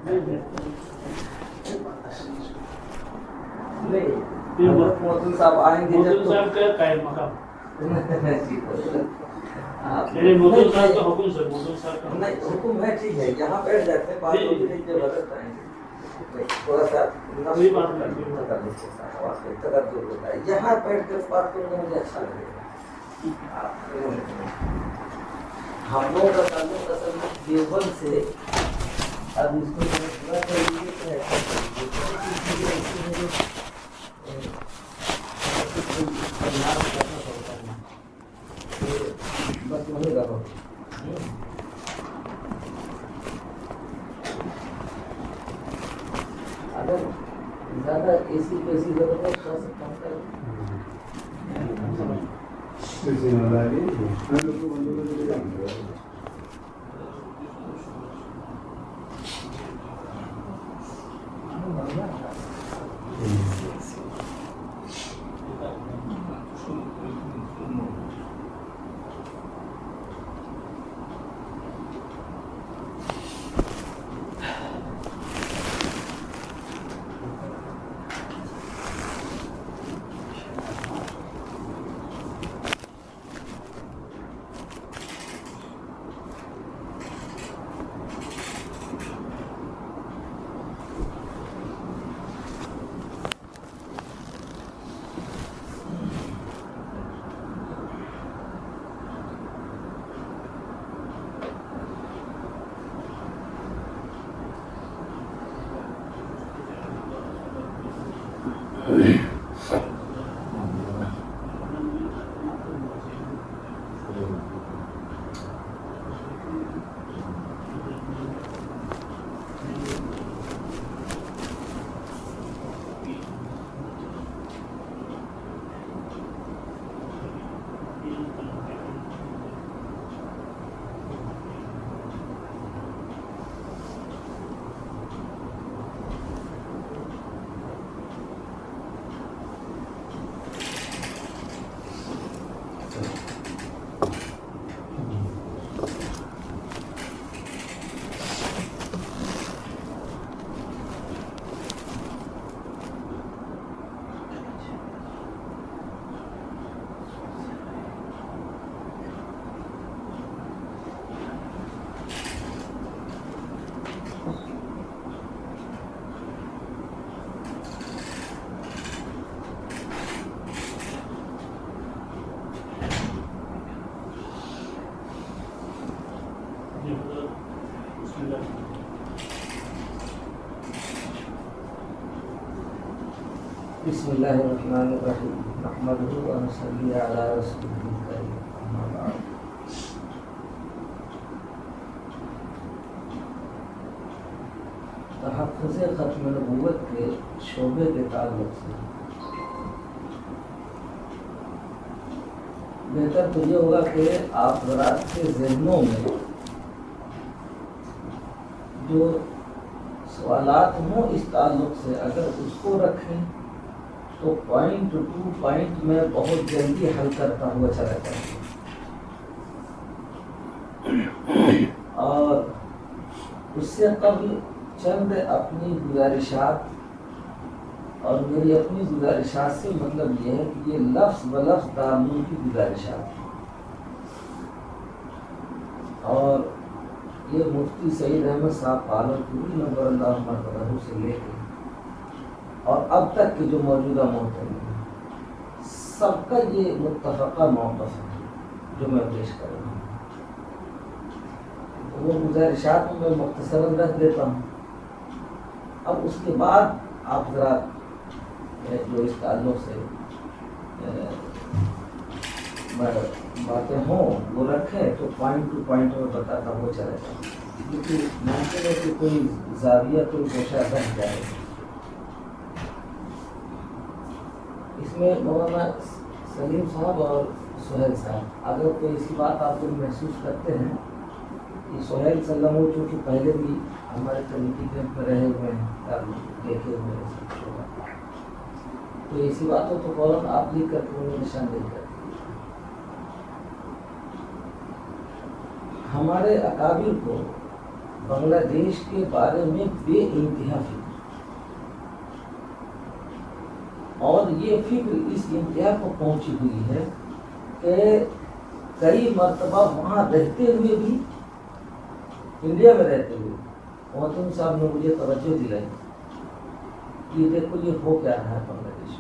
موسم صاحب آئیں گے جب حکم ہے ٹھیک ہے یہاں بیٹھ جاتے ہیں بات ہوگی نہیں جب حضرت آئیں گے تھوڑا سا تقدر ہوتا ہے یہاں بیٹھ کر بات کرنے مجھے اچھا لگے گا. ہم لوگوں کا تعلق اصل میں دیوبند سے اب اس کو پورا کر لیجیے بس وہی رہو. اگر زیادہ اے سی پہ سی ضرورت ہے تھوڑا سا کم کریں. بسم اللہ الرحمن الرحیم نحمدہ و نصلی علی رسولہ الکریم اما بعد. تحفظ ختم نبوت کے شعبے کے تعلق سے بہتر تو یہ ہوگا کہ آپ حضرات کے ذہنوں میں جو سوالات ہوں اس تعلق سے اگر اس کو رکھیں تو پوائنٹ ٹو پوائنٹ میں بہت جلدی حل کرتا ہوا چلا جاتا ہے. اور اس سے قبل چند اپنی گزارشات اور میری اپنی گزارشات سے مطلب یہ ہے کہ یہ لفظ بلفظ دارالعلوم کی گزارشات اور یہ مفتی سعید احمد صاحب پالنپوری نور اللہ مرتبہ سے لے کے اور اب تک کے جو موجودہ محترم ہیں سب کا یہ متفقہ موقف ہے جو میں پیش کر رہا ہوں. وہ گزارشات میں مختصراً رکھ دیتا ہوں. اب اس کے بعد آپ ذرا جو اس تعلق سے باتیں ہوں وہ رکھیں تو پوائنٹ ٹو پوائنٹ میں بتاتا ہوا چلا جائے کیونکہ ممکن ہے کہ کوئی زاویہ کوئی گوشہ بن جائے. اس میں مولانا سلیم صاحب اور سہیل صاحب اگر کوئی ایسی بات آپ لوگ محسوس کرتے ہیں کہ سہیل سلم ہو چونکہ پہلے بھی ہمارے کمیٹی کیمپ میں رہے ہوئے ہیں دیکھے ہوئے ہیں تو ایسی بات ہو تو فوراً آپ لکھ کر کے انہیں نشاندہی کرتے ہیں. ہمارے اکابر کو بنگلہ دیش کے بارے میں بے انتہا فکر، اور یہ فکر اس انتہا کو پہنچی ہوئی ہے کہ کئی مرتبہ وہاں رہتے ہوئے بھی، انڈیا میں رہتے ہوئے، محترم صاحب نے مجھے توجہ دلائی کہ دیکھو یہ ہو کیا رہا ہے بنگلہ دیش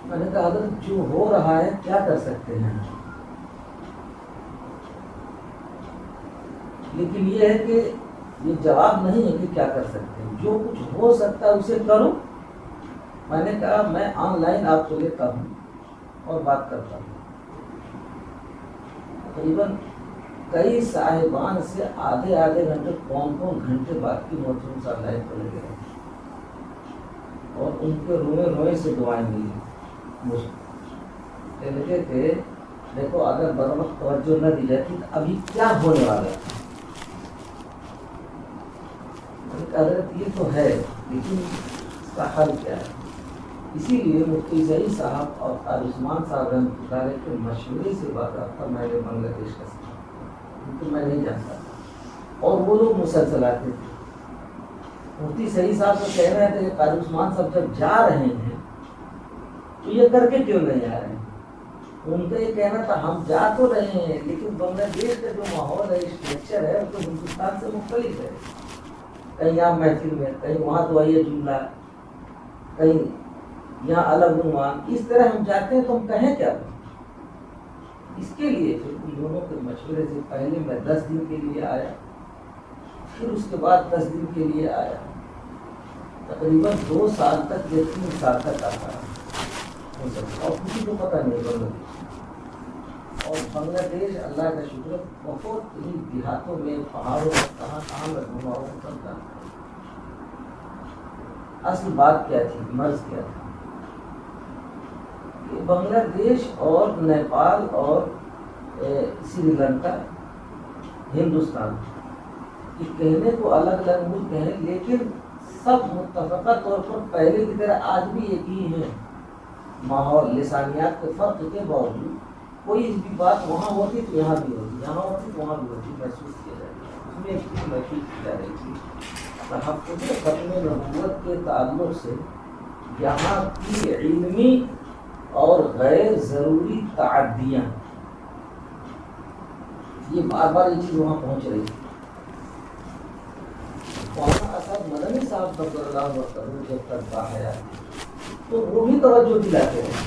میں نے کہا حضرت جو ہو رہا ہے کیا کر سکتے ہیں، لیکن یہ ہے کہ یہ جواب نہیں ہے کہ کیا کر سکتے ہیں، جو کچھ ہو سکتا ہے اسے کرو۔ میں نے کہا میں آن لائن آپ کو لیتا ہوں اور بات کرتا ہوں۔ تقریباً کئی صاحبان سے آدھے گھنٹے، کون گھنٹے بعد کی محترم صاحب لائن پر لگے رہے اور ان کے روئے سے دعائیں ملی مجھے، کہنے کہ دیکھو اگر بر وقت توجہ نہ دی جاتی تو ابھی کیا ہونے والا ہے۔ حضرت یہ تو ہے لیکن اس کا حل کیا ہے؟ اسی لیے مفتی زئی صاحب اور قاری عثمان صاحب رحمۃ اللہ علیہ کے مشورے سے باضابطہ میں نے بنگلہ دیش کا سفر، کیونکہ میں نہیں جانتا تھا اور وہ لوگ مسلسل آتے تھے۔ مفتی زئی صاحب کو کہہ رہے تھے کہ قاری عثمان صاحب جب جا رہے ہیں تو یہ کر کے کیوں نہیں آ رہے ہیں؟ ان کا یہ کہنا تھا ہم جا تو رہے ہیں لیکن بنگلہ دیش کا جو ماحول ہے، اسٹرکچر ہے، وہ تو ہندوستان سے مختلف ہے۔ کہیں آپ محفل میں، کہیں وہاں دعائیہ جملہ، کہیں یہاں الگ عنوان، اس طرح ہم جاتے ہیں تو ہم کہیں کیا کریں؟ اس کے لیے پھر ان دونوں کے مشورے سے پہلے میں 10 دن کے لیے آیا، پھر اس کے بعد 10 دن کے لیے آیا، تقریباً 2 سال تک یا 3 سال تک آتا رہا اور کسی کو پتہ نہیں بنگلہ دیش۔ اور بنگلہ دیش اللہ کا شکر ہے بہت ہی دیہاتوں میں، پہاڑوں میں، کہاں میں گھما ہوا کرتا۔ اصل بات کیا تھی، مرض کیا تھا کہ بنگلہ دیش اور نیپال اور سری لنکا، ہندوستان، یہ کہنے کو الگ الگ ملک ہیں لیکن سب متفقہ طور پر پہلے کی طرح آج بھی ایک ہی ہیں۔ ماحول، لسانیات کے فرق کے باوجود کوئی بھی بات وہاں ہوتی تو یہاں بھی ہوتی، یہاں ہوتی تو وہاں بھی ہوتی، محسوس کیا جاتا ہے۔ اس میں ایک چیز محسوس کی جا رہی تھی تحفظ ختم نبوت کے تعلق سے یہاں کی علمی اور غیر ضروری تعدیاں، یہ بار بار یہ چیز وہاں پہنچ رہی تھی۔ مولانا اسد مدنی صاحب رضی اللہ عنہ جب تک باحیات تو وہ بھی توجہ دلاتے ہیں،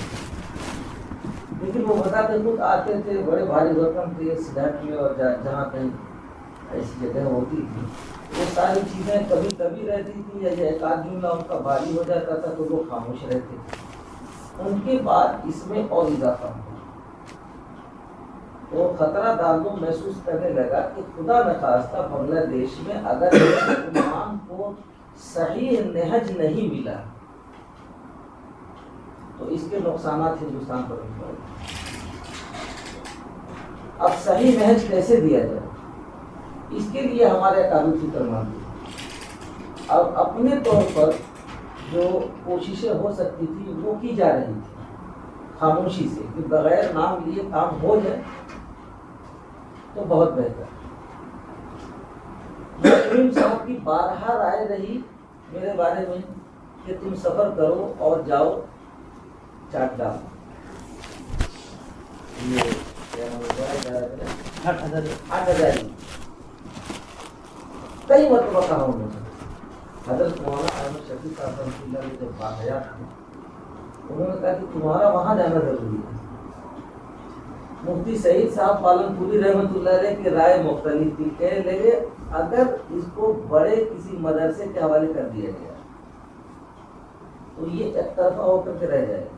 لیکن وہ بتاتے خود آتے تھے، بڑے بھاری رقم تھے سلیٹ میں، اور جہاں کہیں ایسی جگہ ہوتی تھی وہ ساری چیزیں کبھی کبھی رہتی تھی، یا ایک آدھ جملہ ان کا بھاری ہو جاتا تھا تو وہ خاموش رہتے تھے۔ ان کے بعد اس میں اور اضافہ ہوا تو خطرہ تعلق محسوس کرنے لگا کہ خدا نخواستہ بنگلہ دیش میں اگر مسلمان کو صحیح نہج نہیں ملا تو اس کے نقصانات ہندوستان پر بھی پڑیں گے۔ اب صحیح نہج کیسے دیا جائے، اس کے لیے ہمارے قابل فکر مند ہیں۔ اب اپنے طور پر جو کوششیں ہو سکتی تھی وہ کی جا رہی تھی خاموشی سے، کہ بغیر نام لیے کام ہو جائے تو بہت بہتر۔ محترم صاحب کی بارہا رائے رہی میرے بارے میں کہ تم سفر کرو اور جاؤ چاٹا، یہ 8,000 کئی مرتبہ کہا انہوں نے۔ حضرت مولانا احمد شفیع صاحب رحمۃ اللہ علیہ جب باحیات تھے انہوں نے کہا کہ تمہارا وہاں جانا ضروری ہے۔ مفتی سعید صاحب پالن پوری رحمۃ اللہ علیہ کی رائے مختلف تھی، کہنے لگے اگر اس کو بڑے کسی مدرسے کے حوالے کر دیا گیا تو یہ ایک طرفہ ہو کر کے رہ جائے گا۔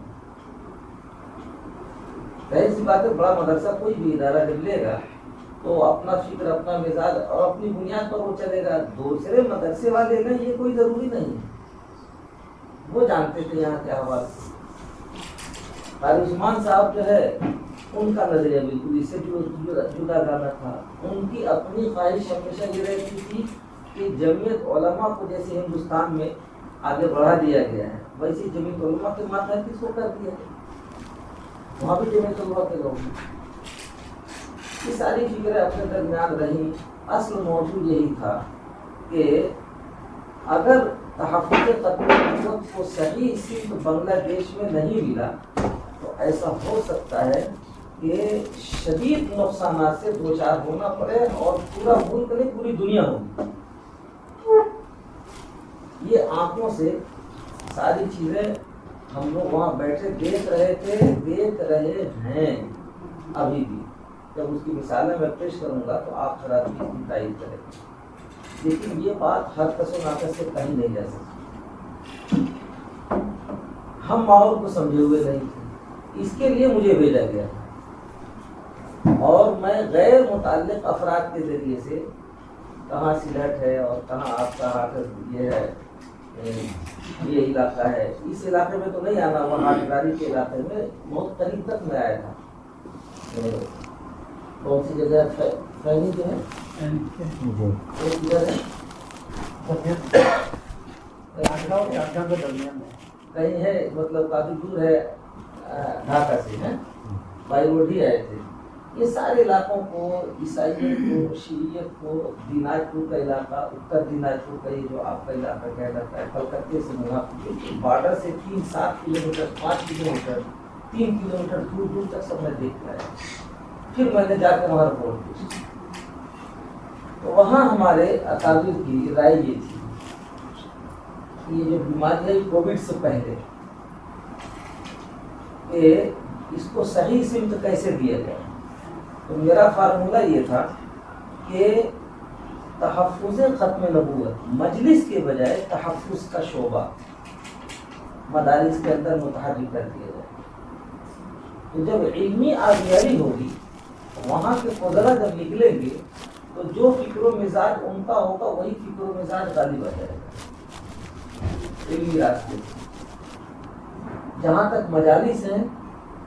ظاہر سی بات ہے بڑا مدرسہ کوئی بھی ادارہ جب لے گا تو اپنا فکر، اپنا مزاج اور اپنی بنیاد پر وہ چلے گا۔ دوسرے مدرسے والے نا یہ کوئی ضروری نہیں ہے، وہ جانتے تھے یہاں کے حوالے۔ قاری عثمان صاحب جو ہے ان کا نظریہ بالکل اس سے جدا گانا تھا۔ ان کی اپنی خواہش ہمیشہ یہ رہتی تھی کہ جمعیت علماء کو جیسے ہندوستان میں آگے بڑھا دیا گیا ہے ویسے جمعیت علماء کے ماتحت کس کو کر دیا گیا، وہاں بھی جمعیت علماء کے لوگ ہیں۔ یہ ساری فکریں اپنے درمیان رہیں۔ اصل موضوع یہی تھا کہ اگر تحفظ ختم نبوت کو صحیح سمت بنگلہ دیش میں نہیں ملا تو ایسا ہو سکتا ہے کہ شدید نقصانات سے دوچار ہونا پڑے اور پورا ملک نہیں پوری دنیا ہوگی. یہ آنکھوں سے ساری چیزیں ہم لوگ وہاں بیٹھے دیکھ رہے ہیں ابھی بھی. جب اس کی مثالیں میں پیش کروں گا تو آپ ذرا اس کی تائید کریں گے. لیکن یہ بات ہر کس و ناقص سے کہیں نہیں جا سکتی. ہم ماحول کو سمجھے ہوئے نہیں تھے, اس کے لیے مجھے بھیجا گیا تھا اور میں غیر متعلق افراد کے ذریعے سے کہاں سلٹ ہے اور کہاں آپ کا حافظ یہ ہے, یہ علاقہ ہے, اس علاقے میں تو نہیں آنا, وہاں ہاٹگاری کے علاقے میں بہت قریب تک میں آیا تھا. کون سی جگہ فہمی جو ہے کہیں ہے, مطلب کافی دور ہے ڈھاکہ سے, ہیں بائی روڈ ہی آئے تھے. یہ سارے علاقوں کو, عیسائیت کو, شیعیت کو, دیناجپور کا علاقہ, اتر دیناجپور کا یہ جو آپ کا علاقہ کہہ جاتا ہے, کلکتے سے بارڈر سے 3-7 کلومیٹر 5 کلومیٹر 3 کلومیٹر دور دور تک سب میں دیکھ رہا ہے. پھر میں نے جا کے وہاں رپورٹ کی تو وہاں ہمارے اکابر کی رائے یہ تھی کہ یہ جو بیماری ہے کووڈ سے پہلے کہ اس کو صحیح سمت کیسے دیا جائے. تو میرا فارمولہ یہ تھا کہ تحفظ ختم نبوت مجلس کے بجائے تحفظ کا شعبہ مدارس کے اندر متحرک کر دیا جائے. تو جب علمی آبیاری ہوگی, وہاں کے فضلہ جب نکلیں گے تو جو فکر و مزاج ان کا ہوگا وہی فکر و مزاج غالب آ جائے گا علمی راستے سے. جہاں تک مجالس ہیں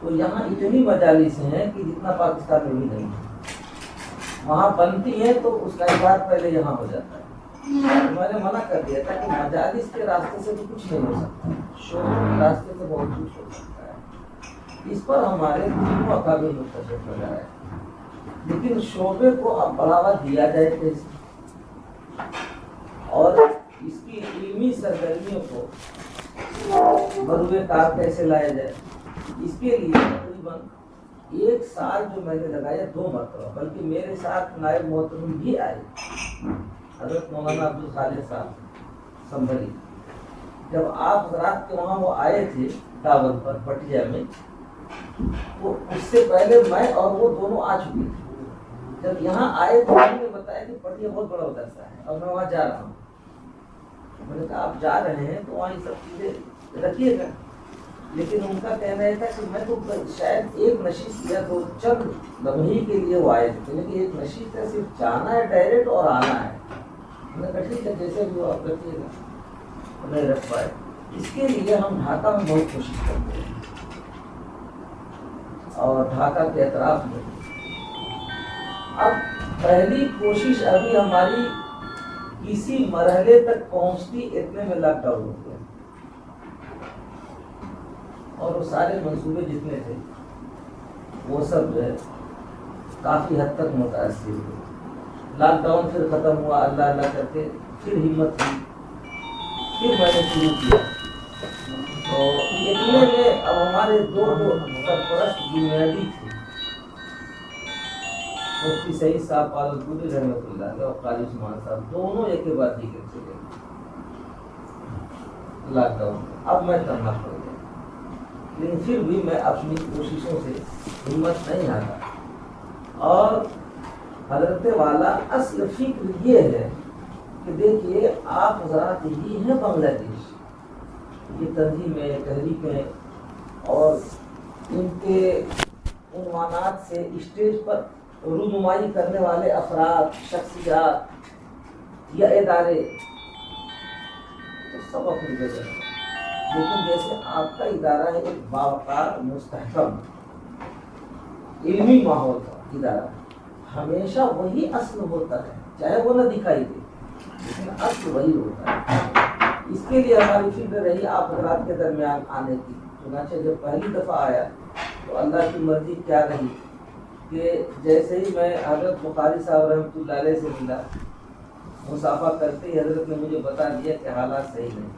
تو یہاں اتنی مجالس ہیں کہ جتنا پاکستان میں بھی نہیں ہے. وہاں بنتی ہے تو اس کا اعتبار پہلے یہاں ہو جاتا ہے. میں نے منع کر دیا تھا کہ مجالس کے راستے سے تو کچھ نہیں ہو سکتا, شعبوں کے راستے سے بہت کچھ ہو سکتا ہے. اس پر ہمارے تینوں اکابر متفق ہو جائے, لیکن شعبے کو اب بڑھاوا دیا جائے کیسے اور اس کی علمی سرگرمیوں کو بروئے کار کیسے لایا جائے. اس کے لیے تقریباً 1 سال جو میں نے لگایا 2 مرتبہ, بلکہ میرے ساتھ نائب محترم بھی آئے, حضرت مولانا عبدالخالق صاحب سنبھلی. جب آپ حضرات کے وہاں وہ آئے تھے دعوت پر پٹیا میں, تو اس سے پہلے میں اور وہ دونوں آ چکے تھے. جب یہاں آئے تو انہوں نے بتایا کہ پٹیا بہت بڑا مدرسہ ہے اور میں وہاں جا رہا ہوں. میں نے کہا آپ جا رہے ہیں تو وہاں یہ سب چیزیں رکھیے گا, لیکن ان کا کہنا یہ تھا کہ میں تو شاید ایک نشست یا 2 چند لمحے کے لیے وہ آئے تھے, لیکن ایک نشست ہے, صرف جانا ہے ڈائریکٹ اور آنا ہے. میں نے کہا ٹھیک ہے جیسے بھی وہ آپ رکھیے گا. نہیں رکھ پائے. اس کے لیے ہم ڈھاکہ میں بہت کوشش کرتے ہیں اور ڈھاکہ کے اطراف میں. اب پہلی کوشش ابھی ہماری کسی مرحلے تک پہنچتی اتنے میں لاک ڈاؤن ہو گیا اور وہ سارے منصوبے جتنے تھے وہ سب جو ہے کافی حد تک متاثر ہوئے. لاک ڈاؤن پھر ختم ہوا, اللہ اللہ کر کے پھر ہمت ہوئی, پھر میں نے شروع کیا. تو اتنے میں اب ہمارے 2 سرپرست بنیادی تھے, مفتی سعید صاحب پالنپوری رحمۃ اللہ علیہ اور قاری عثمان صاحب, دونوں ایک کے بعد ذکر چلے گئے لاک ڈاؤن. اب میں کرنا پڑ گیا, لیکن پھر بھی میں اپنی کوششوں سے ہمت نہیں ہارا. اور حضرت والا اصل فکر یہ ہے کہ دیکھیے آپ حضرات ہی ہیں بنگلہ دیش, یہ تنظیمیں تحریکیں اور ان کے عنوانات سے اسٹیج پر رونمائی کرنے والے افراد, شخصیات یا ادارے تو سب اپنی جگہ ہیں. لیکن جیسے آپ کا ادارہ ہے ایک باوقار مستحکم علمی ماحول کا ادارہ, ہمیشہ وہی اصل ہوتا ہے, چاہے وہ نہ دکھائی دے, لیکن اصل وہی ہوتا ہے. اس کے لیے ہماری فکر رہی آپ حضرات کے درمیان آنے کی. چنانچہ جب پہلی دفعہ آیا تو اللہ کی مرضی کیا رہی کہ جیسے ہی میں حضرت بخاری صاحب رحمۃ اللہ علیہ سے ملا، مصافحہ کرتے ہی حضرت نے مجھے بتا دیا کہ حالات صحیح نہیں،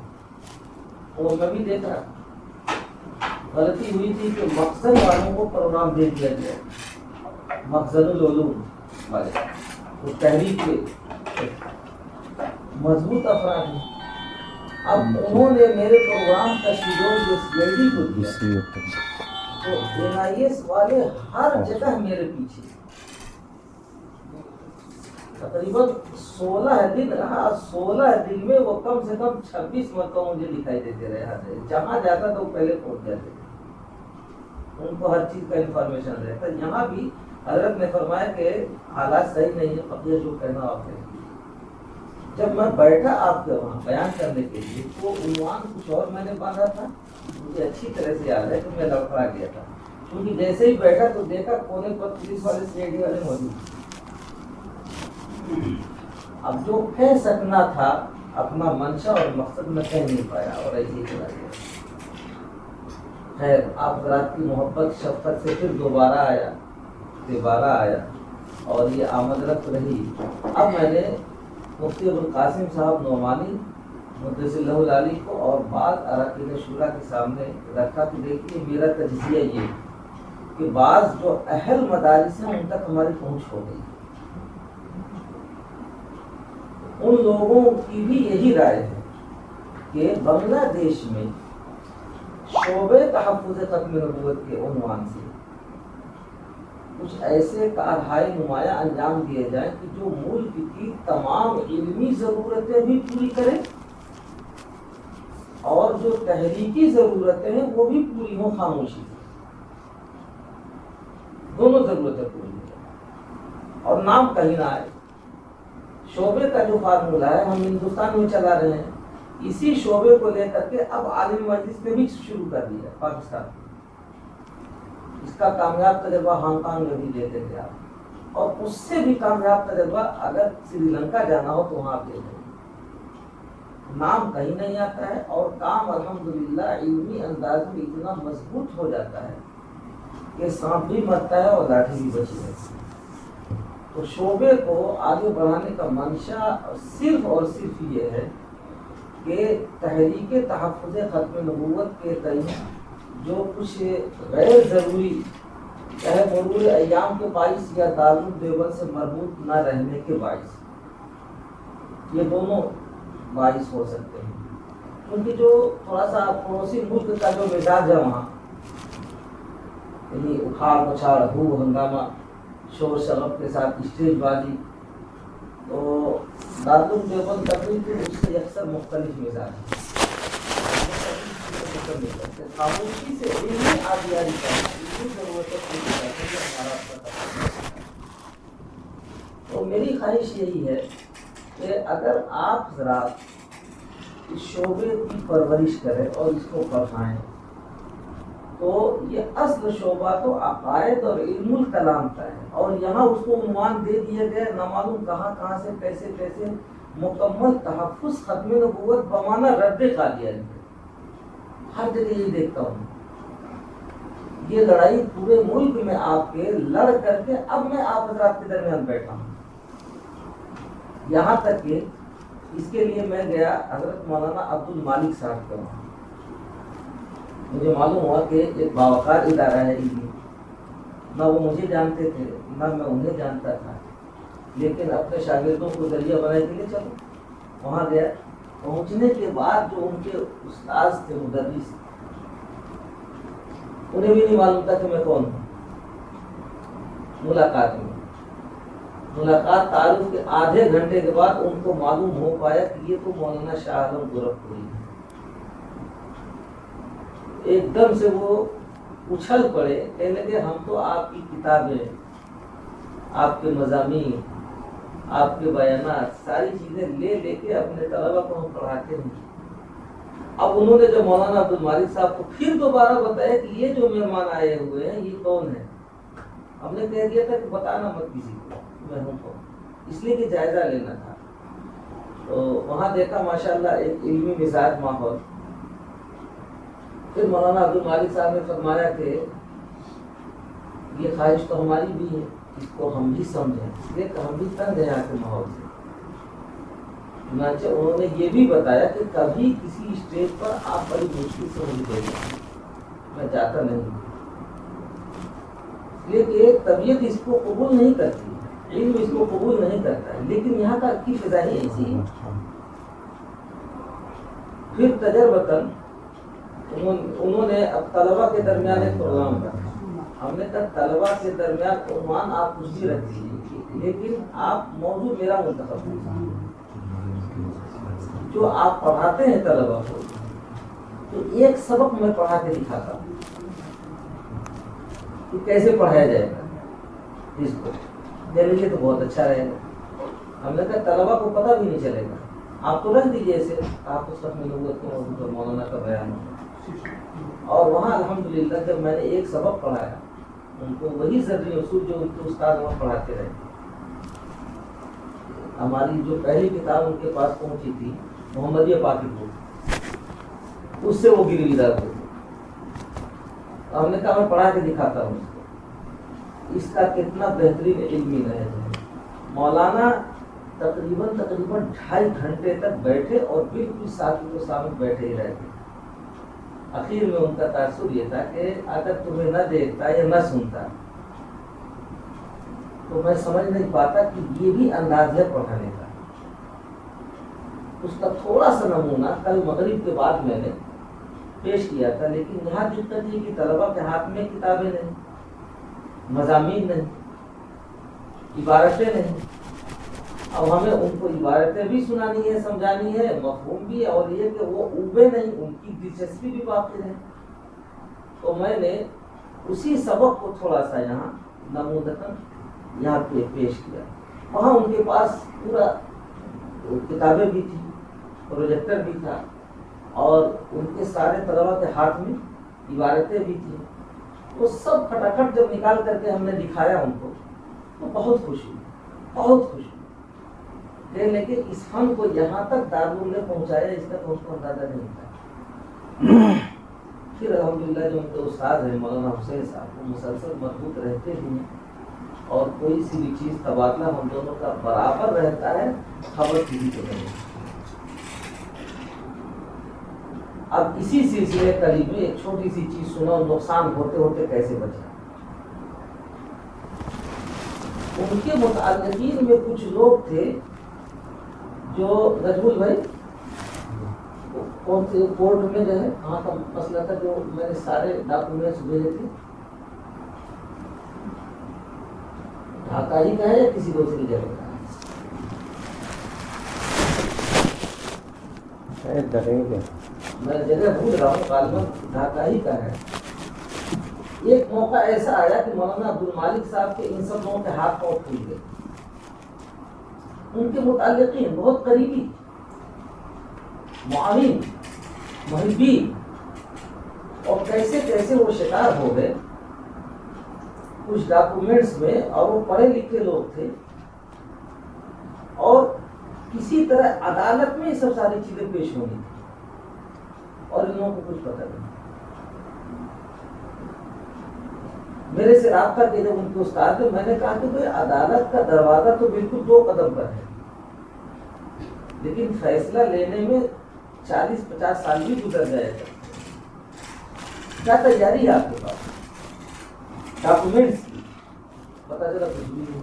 اور میں بھی دیکھ رہا۔ غلطی ہوئی تھی کہ مخزن والوں کو پروگرام دے دیا گیا، مخزن العلوم والے، وہ تحریک کے مضبوط افراد ہیں۔ اب انہوں نے میرے پروگرام کا شیڈول جو CID کو دیا، تو NIS والے ہر جگہ میرے پیچھے، تقریباً 16 دن رہا۔ 16 دن میں وہ کم سے کم 26 مرتبہ مجھے دکھائی دیتے رہے، جہاں جاتا تو پہلے پہنچ جاتے، ان کو ہر چیز کا انفارمیشن رہتا۔ یہاں بھی حضرت نے فرمایا کہ حالات صحیح نہیں ہے، قبضہ جو کہنا آپ نے۔ جب میں بیٹھا آپ کے وہاں بیان کرنے کے لیے تو عنوان کچھ اور میں نے باندھا تھا، مجھے اچھی طرح سے یاد ہے کہ میں لڑکھڑا گیا تھا، کیونکہ جیسے ہی بیٹھا تو دیکھا کونے پر پولیس والے CID والے موجود۔ اب جو کہہ سکنا تھا اپنا منشا اور مقصد میں کہہ نہیں پایا، اور ایسے ہی چلا گیا۔ خیر، آپ حضرات کی محبت شفقت سے پھر دوبارہ آیا اور یہ آمد رفت رہی۔ اب میں نے مفتی ابوالقاسم صاحب نعمانی مقدس اللہ العالی کو اور بعض اراکین شورا کے سامنے رکھا کہ دیکھیے میرا تجزیہ یہ کہ بعض جو اہل مدارس ہیں ان تک ہماری پہنچ ہو گئی، ان لوگوں کی بھی یہی رائے ہے کہ بنگلہ دیش میں شعبے تحفظ ختم نبوت کے عنوان سے کچھ ایسے کارہائے نمایاں انجام دیے جائیں کہ جو ملک کی تمام علمی ضرورتیں بھی پوری کریں اور جو تحریکی ضرورتیں ہیں وہ بھی پوری ہوں، خاموشی سے دونوں ضرورتیں پوری ہوں اور نام کہیں نہ آئے۔ شعبے کا جو فارمولہ ہے ہم ہندوستان میں چلا رہے ہیں، اسی شعبے کو لے کر کے اب عالم مجلس نے بھی شروع کر دیا پاکستان۔ اس کا کامیاب تجربہ ہانگ کانگ میں بھی لیتے تھے آپ، اور اس سے بھی کامیاب تجربہ اگر سری لنکا جانا ہو تو وہاں آپ لے لیں۔ نام کہیں نہیں آتا ہے اور کام الحمدللہ علمی انداز میں اتنا مضبوط ہو جاتا ہے کہ سانپ بھی مرتا ہے اور لاٹھی بھی بچی رہتی ہے۔ تو شعبے کو آگے بڑھانے کا منشا صرف اور صرف یہ ہے کہ تحریک تحفظ ختم نبوت کے تئیں جو کچھ غیر ضروری چاہے مرور ایام کے باعث یا دارالعلوم دیوبند سے مربوط نہ رہنے کے باعث، یہ دونوں باعث ہو سکتے ہیں، کیونکہ جو تھوڑا سا پڑوسی ملک کا جو مزاج ہے وہاں، یعنی اکھاڑ مچھاڑ ہو ہنگامہ شور شراب کے ساتھ اسٹیج بازی، تو دارالعلوم دیوبند تقریباً اس سے اکثر مختلف مزاج ہے۔ خاموشی سے علمی آبیاری کرنا، علمی ضرورتیں پوری کرنا، یہ ہمارا اپنا ہے۔ تو میری خواہش یہی ہے کہ اگر آپ حضرات اس شعبے کی پرورش کریں اور اس کو بڑھائیں تو یہ اصل شعبہ تو عقائد اور علم الکلام کا ہے، اور یہاں اس کو عنوان دے دیے گئے نہ معلوم کہاں سے کیسے مکمل تحفظ ختم نبوت بمانا رد قادیانی۔ ہر جگہ یہ دیکھتا ہوں، یہ لڑائی پورے ملک میں آپ کے لڑ کر کے اب میں آپ حضرات کے درمیان بیٹھا ہوں، یہاں تک کہ اس کے لیے میں گیا حضرت مولانا عبد المالک صاحب کے وہاں۔ مجھے معلوم ہوا کہ ایک باوقار ادارہ ہے علمی، نہ وہ مجھے جانتے تھے نہ میں انہیں جانتا تھا، لیکن اپنے شاگردوں کو ذریعہ بنائے کے لیے چلو وہاں گیا۔ پہنچنے کے بعد جو ان کے استاذ تھے مدرس، انہیں بھی نہیں معلوم تھا کہ میں کون ہوں۔ ملاقات تعارف کے آدھے گھنٹے کے بعد ان کو معلوم ہو پایا کہ یہ تو مولانا شاہ عالم گورکھپوری ہے۔ ایک دم سے وہ اچھل پڑے، کہنے لگے ہم تو آپ کی کتابیں، آپ کے مضامین، آپ کے بیانات، ساری چیزیں لے کے اپنے طلبہ کو ہم پڑھاتے ہیں۔ اب انہوں نے جب مولانا عبد المالک صاحب کو پھر دوبارہ بتایا کہ یہ جو مہمان آئے ہوئے ہیں یہ کون ہے، ہم نے کہہ دیا تھا کہ بتانا مت کسی کو میں ہوں کون، اس لیے کہ جائزہ لینا تھا۔ تو وہاں دیکھا ماشاءاللہ ایک علمی مزاج ماحول۔ پھر مولانا عبد المالک صاحب نے فرمایا کہ یہ خواہش تو ہماری بھی ہے، اس کو ہم بھی سمجھیں، اس لیے کہ ہم بھی تنگ ہیں یہاں کے ماحول سے۔ چنانچہ انہوں نے یہ بھی بتایا کہ کبھی کسی اسٹیج پر آپ بڑی مشکل سے مجھے دیکھیں، میں جاتا نہیں، لیکن ایک طبیعت اس کو قبول نہیں کرتی، علم اس کو قبول نہیں کرتا ہے، لیکن یہاں کا کی فضا ہی ایسی ہے۔ پھر تجربتاً انہوں نے اب طلبا کے درمیان ایک پروگرام رکھا، ہم نے کہا طلبا کے درمیان عنوان آپ کچھ بھی رکھ دیجیے، لیکن آپ موضوع میرا منتخب کیجیے، جو آپ پڑھاتے ہیں طلبا کو، تو ایک سبق میں پڑھا کے دکھاتا ہوں کہ کیسے پڑھایا جائے گا اس کو، میرے لیے تو بہت اچھا رہے گا۔ ہم نے کہا طلبا کو پتہ بھی نہیں چلے گا، آپ کو رکھ دیجیے ایسے آپ اس وقت میں نبوت کے موضوع پر مولانا کا بیان ہو، اور وہاں الحمدللہ جب میں نے ایک سبق پڑھایا ان کو وہی زرعی اصول جو ان کے استاد وہاں پڑھاتے رہے، ہماری جو پہلی کتاب ان کے پاس پہنچی تھی محمدیہ پاکی کو، اس سے وہ گرویدار ہوئے، ہم نے کہا میں پڑھا کے دکھاتا ہوں اس کا کتنا بہترین علمی نہج ہے۔ مولانا تقریباً 2.5 گھنٹے تک بیٹھے اور بالکل ساتھی کے سامنے بیٹھے ہی رہتے، اخیر میں ان کا تاثر یہ تھا کہ اگر تمہیں نہ دیکھتا یا نہ سنتا تو میں سمجھ نہیں پاتا کہ یہ بھی انداز ہے پڑھانے کا۔ اس کا تھوڑا سا نمونہ کل مغرب کے بعد میں نے پیش کیا تھا، لیکن یہاں دقت یہ کہ طلبا کے ہاتھ میں کتابیں نہیں، مضامین نہیں، عبارتیں نہیں، اب ہمیں ان کو عبارتیں بھی سنانی ہے، سمجھانی ہے، مفہوم بھی، اور یہ کہ وہ اوبے نہیں، ان کی دلچسپی بھی باقی ہے۔ تو میں نے اسی سبق کو تھوڑا سا یہاں نمودتاً یہاں پہ پیش کیا۔ وہاں ان کے پاس پورا کتابیں بھی تھی، پروجیکٹر بھی تھا، اور ان کے سارے طلبا کے ہاتھ میں عبارتیں بھی تھیں، وہ سب کھٹاکھٹ جب نکال کر کے ہم نے دکھایا ان کو تو بہت خوش ہوئی، بہت خوش ہوئی، لیکن اس فن کو یہاں تک دارالعلوم نے پہنچایا اس کا تو اس کو اندازہ نہیں تھا۔ پھر الحمدللہ جو ان کے استاد ہیں مولانا حسین صاحب، وہ مسلسل مربوط رہتے ہیں، اور کوئی سی بھی چیز تبادلہ ہم دونوں کا برابر رہتا ہے، خبر کسی کو نہیں۔ اب اسی سلسلے قریب میں ایک چھوٹی سی چیز سنا، نقصان ہوتے ہوتے کیسے بچا۔ ان کے متعلقین میں کچھ لوگ تھے جو نجمل بھائی کون سے کورٹ میں جو ہے کہاں کا مسئلہ تھا جو میں نے سارے ڈاکومنٹس بھیجے تھے، ڈھاکہ ہی کا ہے یا کسی دوسری جگہ کا ہے، میں جگہ بھول رہا ہوں، غالباً ڈھاکہ ہی کا ہے۔ ایک موقع ایسا آیا کہ مولانا عبد المالک صاحب کے ان سب لوگوں کے ہاتھ پاؤں کھل گئے، ان کے متعلقین بہت قریبی معاون محبین، اور کیسے کیسے وہ شکار ہو گئے کچھ ڈاکومنٹس میں، اور وہ پڑھے لکھے لوگ تھے، اور کسی طرح عدالت میں یہ سب ساری چیزیں پیش ہونی تھی، اور ان لوگوں کو کچھ پتہ نہیں۔ میرے سے رابطہ کیا جب ان کے استاد نے، میں نے کہا کہ بھائی عدالت کا دروازہ تو بالکل 2 قدم پر ہے، لیکن فیصلہ لینے میں 40-50 سال بھی گزر جائے گا، کیا تیاری ہے آپ کے پاس ڈاکومنٹس کی؟ پتہ چلا کچھ بھی نہیں،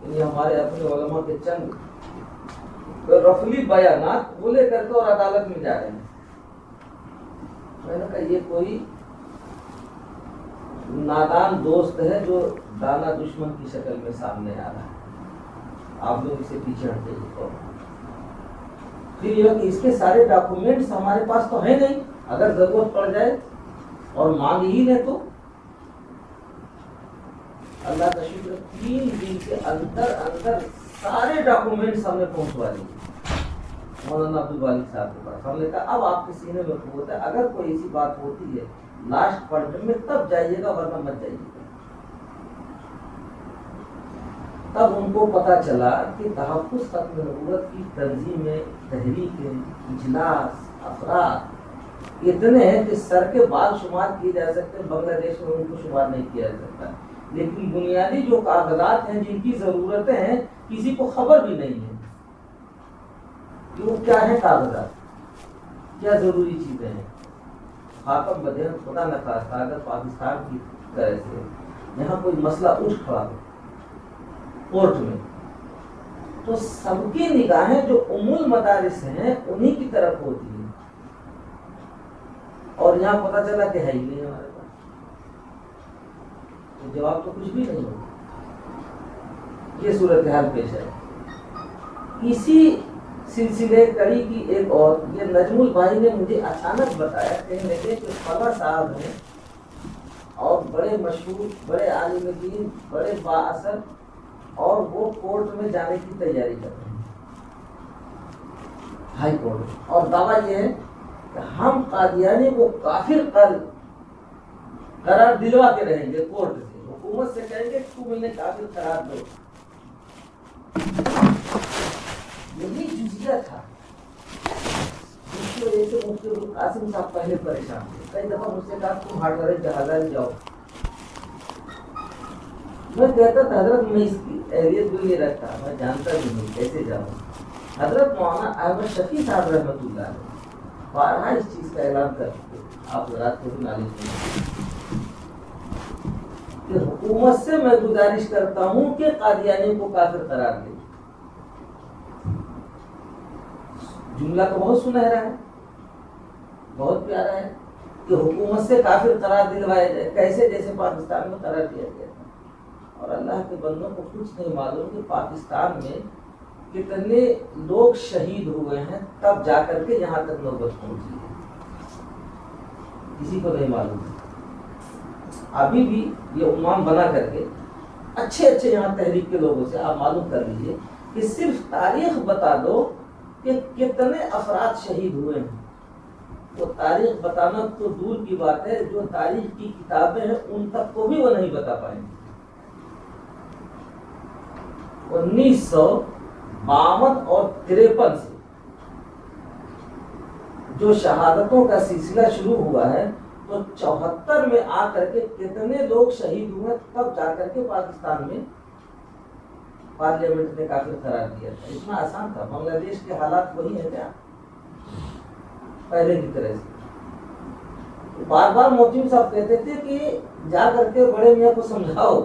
یعنی ہمارے اپنے علماء کے چند رفلی بیانات وہ لے کر کے اور عدالت میں جا رہے ہیں۔ میں نے کہا یہ کوئی نادان دوست ہے جو دانا دشمن کی شکل میں سامنے آ رہا ہے، آپ لوگ اسے پیچھے ہٹ جائیے۔ پھر یہ کہ اس کے سارے ڈاکومنٹس ہمارے پاس تو ہیں نہیں، اگر ضرورت پڑ جائے اور مانگ ہی لیں تو۔ اللہ کا شکر 3 دن کے اندر سارے ڈاکومنٹس ہم نے پہنچوا دیے مولانا عبد الوالد صاحب کے پاس۔ ہم نے کہا اب آپ کے سینے میں قوت ہے، اگر کوئی ایسی بات ہوتی ہے لاسٹ پوائنٹ میں تب جائیے گا، ورنہ مت جائیے گا۔ تب ان کو پتا چلا کہ تحفظ ختم نبوت کی تنظیمیں، تحریکیں، اجلاس، افراد اتنے ہیں کہ سر کے بال شمار کیے جا سکتے ہیں، بنگلہ دیش میں ان کو شمار نہیں کیا جا سکتا۔ لیکن بنیادی جو کاغذات ہیں جن کی ضرورتیں ہیں کسی کو خبر بھی نہیں ہے کہ وہ کیا ہے کاغذات، کیا ضروری چیزیں ہیں. خاتم بدین خدا نہ خواستہ اگر پاکستان کی طرح سے یہاں کوئی مسئلہ اٹھ کھڑا ہو کورٹ میں تو سب کی نگاہیں جو المدارس ہیں انہی کی طرف ہوتی ہیں، اور یہاں پتہ چلا کہ ہے ہی نہیں ہمارے پاس، تو جواب تو کچھ بھی نہیں ہوگا. یہ صورتحال پیش ہے. اسی سلسلے کڑی کی ایک اور، یہ نجم البھائی نے مجھے اچانک بتایا کہیں لگے کہ فلاں صاحب ہیں اور بڑے مشہور، بڑے عالم دین، بڑے بااثر، اور وہ کورٹ میں جانے کی تیاری کر رہے ہیں، ہائی کورٹ، اور دعویٰ یہ ہے کہ ہم قادیانی کو کافر قرار دلوا کے رہیں گے کورٹ سے، حکومت سے کہیں گے تم انہیں کافر قرار دو. یہی جزیہ تھا جس کی وجہ سے مفتی ابوالقاسم صاحب پہلے پریشان تھے. کئی دفعہ مجھ سے کہا تم ہارڈویئر جہازہ جاؤ. میں کہتا تھا حضرت میں اس کی اہلیت کو یہ رکھتا، میں جانتا بھی نہیں کیسے جاؤں. حضرت مولانا احمد شفیع صاحب رحمۃ اللہ علیہ بارہا اس چیز کا اعلان کر چکے، آپ حضرات کو بھی نالج نہیں کہ حکومت سے میں گزارش کرتا ہوں کہ قادیانی کو کافر قرار دے. جملہ تو بہت سنہرا ہے، بہت پیارا ہے کہ حکومت سے کافر قرار دلوایا جائے، کیسے جیسے پاکستان میں قرار دیا گیا تھا. اور اللہ کے بندوں کو کچھ نہیں معلوم کہ پاکستان میں کتنے لوگ شہید ہوئے ہیں تب جا کر کے یہاں تک نوبت پہنچی ہے، کسی کو نہیں معلوم. ابھی بھی یہ عنوان بنا کر کے اچھے یہاں تحریک کے لوگوں سے آپ معلوم کر لیجیے کہ صرف تاریخ بتا دو کہ کتنے افراد شہید ہوئے ہیں. تو تاریخ بتانا تو دور کی بات ہے، جو تاریخ کی کتابیں ہیں ان تک کو بھی وہ نہیں بتا پائیں گے. 1952 اور 53 سے جو شہادتوں کا سلسلہ شروع ہوا ہے تو 74 میں آ کر کے کتنے لوگ شہید ہوئے تب جا کر کے پاکستان میں پارلیمنٹ نے کافر قرار دیا تھا. اتنا آسان تھا. بنگلہ دیش کے حالات وہی ہیں کیا پہلے کی طرح سے؟ بار بار موتیم صاحب کہتے تھے کہ جا کر کے بڑے میاں کو سمجھاؤ.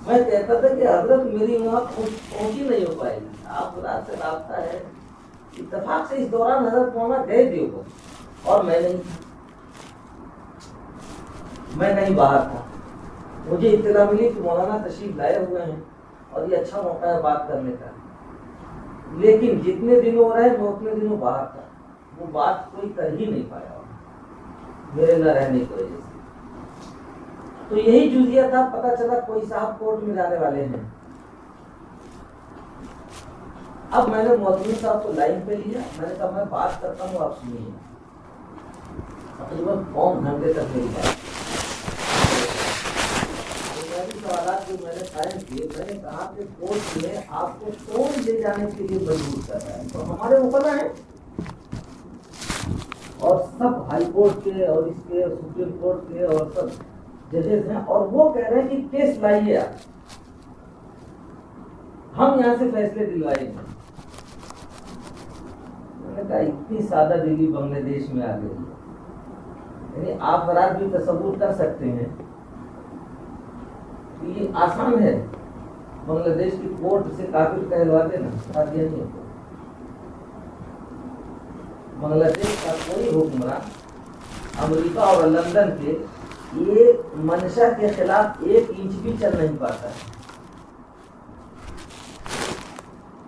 میں کہتا تھا کہ حضرت میری وہاں پہنچی نہیں ہو پائے گی، آپ رات سے رابطہ ہے. اتفاق سے اس دوران حضرت مولانا گئے دیوبند اور میں نہیں تھا، میں کہیں باہر تھا. مجھے اطلاع ملی کہ مولانا تشریف لائے ہوئے ہیں اور یہ اچھا موقع ہے بات کرنے کا. لیکن جتنے دن ہو رہے میں اتنے دنوں باہر تھا، وہ بات کوئی کر ہی نہیں پایا میرے نہ رہنے کی وجہ سے. تو یہی جزیہ تھا. پتہ چلا کوئی صاحب کورٹ میں جانے والے ہیں. اب میں نے مولوی صاحب کو لائن پہ لیا، میں نے کہا میں بات کرتا ہوں آپ سنیے. تقریباً 5 گھنٹے تک میری بات. سوالات جو میں نے قائم کیے، میں نے کہا کہ کورٹ میں آپ کو کون لے جانے کے لیے مجبور کر رہا ہے؟ تو ہمارے مقررہ ہیں اور سب ہائی کورٹ کے اور اس کے سپریم کورٹ کے اور سب ججز ہیں، اور وہ کہہ رہے ہیں کہ کیس لائیے آپ، ہم یہاں سے فیصلے دلوائیں گے. میں نے کہا اتنی سادہ دلی بنگلہ دیش میں آ گئی ہے. یعنی آپ حضرات بھی تصور کر سکتے ہیں کہ یہ آسان ہے بنگلہ دیش کی کورٹ سے کافر کہلوا دینا. قادیانی کو بنگلہ دیش کا کوئی حکمران امریکہ اور لندن کے یہ منشا کے خلاف 1 انچ بھی چل نہیں پاتا ہے.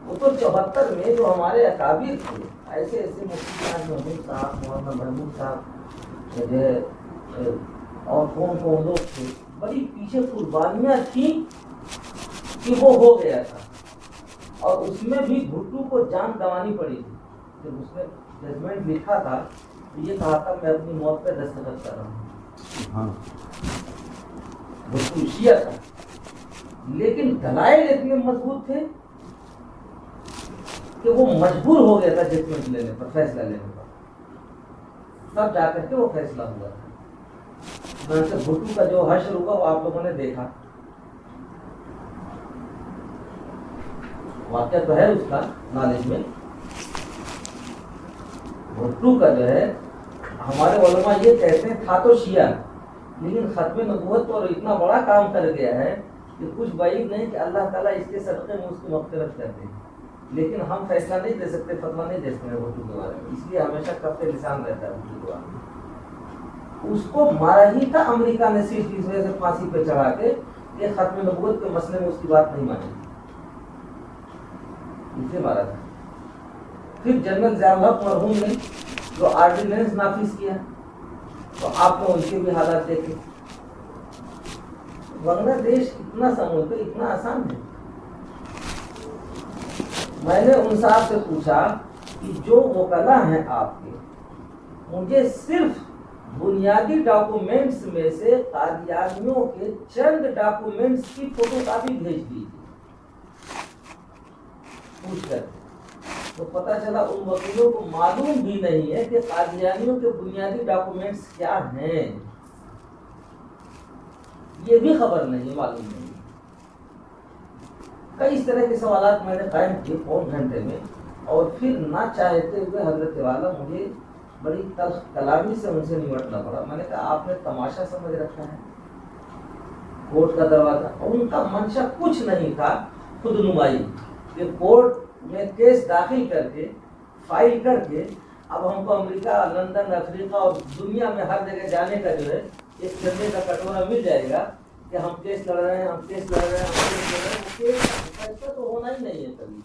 وہ تو 74 میں جو ہمارے اکابر تھے، ایسے مفتی محمود صاحب، مولانا محمود صاحب جو ہے اور کون لوگ تھے، بڑی پیچھے قربانیاں تھیں کہ وہ ہو گیا تھا. اور اس میں بھی بھٹو کو جان گنوانی پڑی تھی. جب اس نے ججمنٹ لکھا تھا تو یہ کہا تھا میں اپنی موت پہ دستخط کر رہا ہوں. بھٹو شیعہ تھا لیکن دلائل اتنے مضبوط تھے کہ وہ مجبور ہو گیا تھا ججمنٹ لینے پر، فیصلہ لینے پر. تب جا کر کے وہ فیصلہ ہوا تھا. بھٹو کا جو حشر ہوا وہ آپ لوگوں نے دیکھا. واقعہ تو ہے اس کا نالج میں. بھٹو کا جو ہے ہمارے علماء یہ کہتے ہیں تھا تو شیعہ لیکن ختم نبوت تو اتنا بڑا کام کر گیا ہے کہ کچھ بعید نہیں کہ اللہ تعالیٰ اس کے صدقے میں اس کی مغفرت کرتے ہیں. لیکن ہم فیصلہ نہیں دے سکتے, فتویٰ نہیں دے سکتے بھٹو کے بارے میں, اس لیے ہمیشہ کف لسان رہتا ہے بھٹو کے بارے میں. اس کو مارا ہی تھا امریکہ نے صرف اس وجہ سے پھانسی پہ چڑھا کے کہ ختم نبوت کے مسئلے میں اس کی بات نہیں مانی, اسے مارا تھا. پھر جنرل ضیاء الحق مرحوم نے جو آرڈیننس نافذ کیا تو آپ نے ان کے بھی حالات دیکھے. بنگلہ دیش اتنا سمجھ پہ اتنا آسان ہے. میں نے ان صاحب سے پوچھا کہ جو وکلا ہیں آپ کے, مجھے صرف بنیادی ڈاکومنٹس میں سے قادیانیوں کے چند ڈاکومنٹس کی فوٹو کاپی بھیج دیجیے پوچھ کر. تو پتہ چلا ان وکیلوں کو معلوم بھی نہیں ہے کہ قادیانیوں کے بنیادی ڈاکومنٹس کیا ہیں, یہ بھی خبر نہیں, معلوم نہیں. کئی اس طرح کے سوالات میں نے قائم کیے پون گھنٹے میں, اور پھر نہ چاہتے ہوئے حضرت والا مجھے بڑی تلخ کلامی سے ان سے نمٹنا پڑا. میں نے کہا آپ نے تماشا سمجھ رکھا ہے کورٹ کا دروازہ. اور ان کا منشا کچھ نہیں تھا خود نمائی کہ کورٹ میں کیس داخل کر کے فائل کر کے اب ہم کو امریکہ, لندن, افریقہ اور دنیا میں ہر جگہ جانے کا جو ہے ایک چندے کا کٹورا مل جائے گا کہ ہم کیس لڑ رہے ہیں, ہم کیس لڑ رہے ہیں, ہم کیس لڑ رہے ہیں. ایسا تو ہونا ہی نہیں ہے کبھی,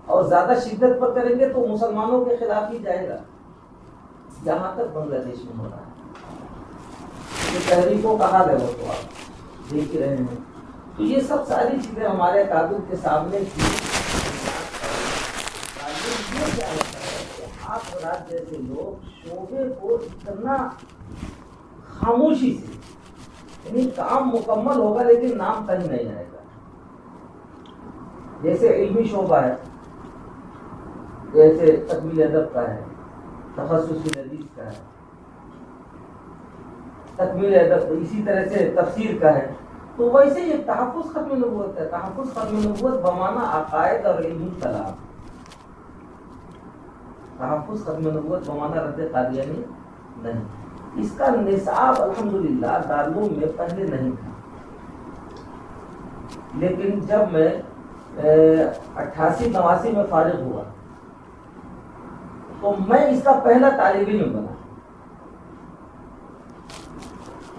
اور زیادہ شدت پر کریں گے تو مسلمانوں کے خلاف ہی جائے گا, جہاں تک بنگلہ دیش میں ہو رہا ہے. یہ تحریکوں کا حال ہے وہ تو آپ دیکھ رہے ہیں. تو یہ سب ساری چیزیں ہمارے قابل کے سامنے تھی. یہ کیا ہوتا ہے کہ آپ رات جیسے لوگ شعبے کو اتنا خاموشی سے, یعنی کام مکمل ہوگا لیکن نام کہیں نہیں آئے گا. جیسے علمی شعبہ ہے, جیسے تکمیل ادب کا ہے, تخصصی حدیث کا ہے, تکمیل ادب اسی طرح سے تفسیر کا ہے, تو ویسے یہ تحفظ ختم نبوت ہے. تحفظ ختم نبوت بمانا عقائد اور علم کلام. تحفظ ختم نبوت بمانا رد قادیانی نہیں. اس کا نصاب الحمدللہ دارالعلوم میں پہلے نہیں تھا, لیکن جب میں 88-89 میں فارغ ہوا تو میں اس کا پہلا طالب علم بنا.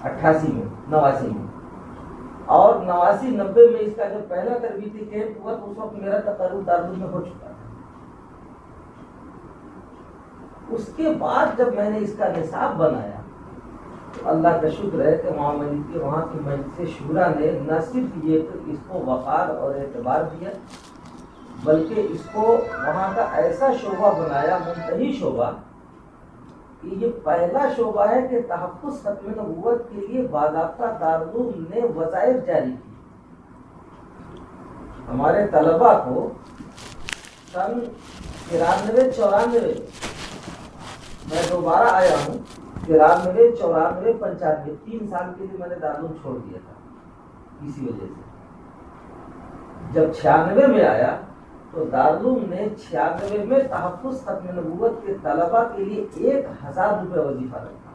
88 میں, 89 میں, اور 89-90 میں اس کا جو پہلا تربیتی کیمپ ہوا تو اس وقت میرا تقرر دارالعلوم میں ہو چکا تھا. اس کے بعد جب میں نے اس کا نصاب بنایا تو اللہ کا شکر ہے کہ وہاں کی مجلس شورا نے نہ صرف یہ اس کو وقار اور اعتبار دیا, بلکہ اس کو وہاں کا ایسا شعبہ بنایا, منتہی شعبہ, کہ یہ پہلا شعبہ ہے کہ تحفظ ختم نبوت کے لیے باضابطہ دارالعلوم نے وظائف جاری کی. ہمارے طلباء کو سن 93-94 میں دوبارہ آیا ہوں, 93-94-95 3 سال کے لیے میں نے دارالعلوم چھوڑ دیا تھا اسی وجہ سے. جب 96 میں آیا تو دارالعلوم نے 96 میں تحفظ ختم نبوت کے طلباء کے لیے 1000 روپے وظیفہ رکھا,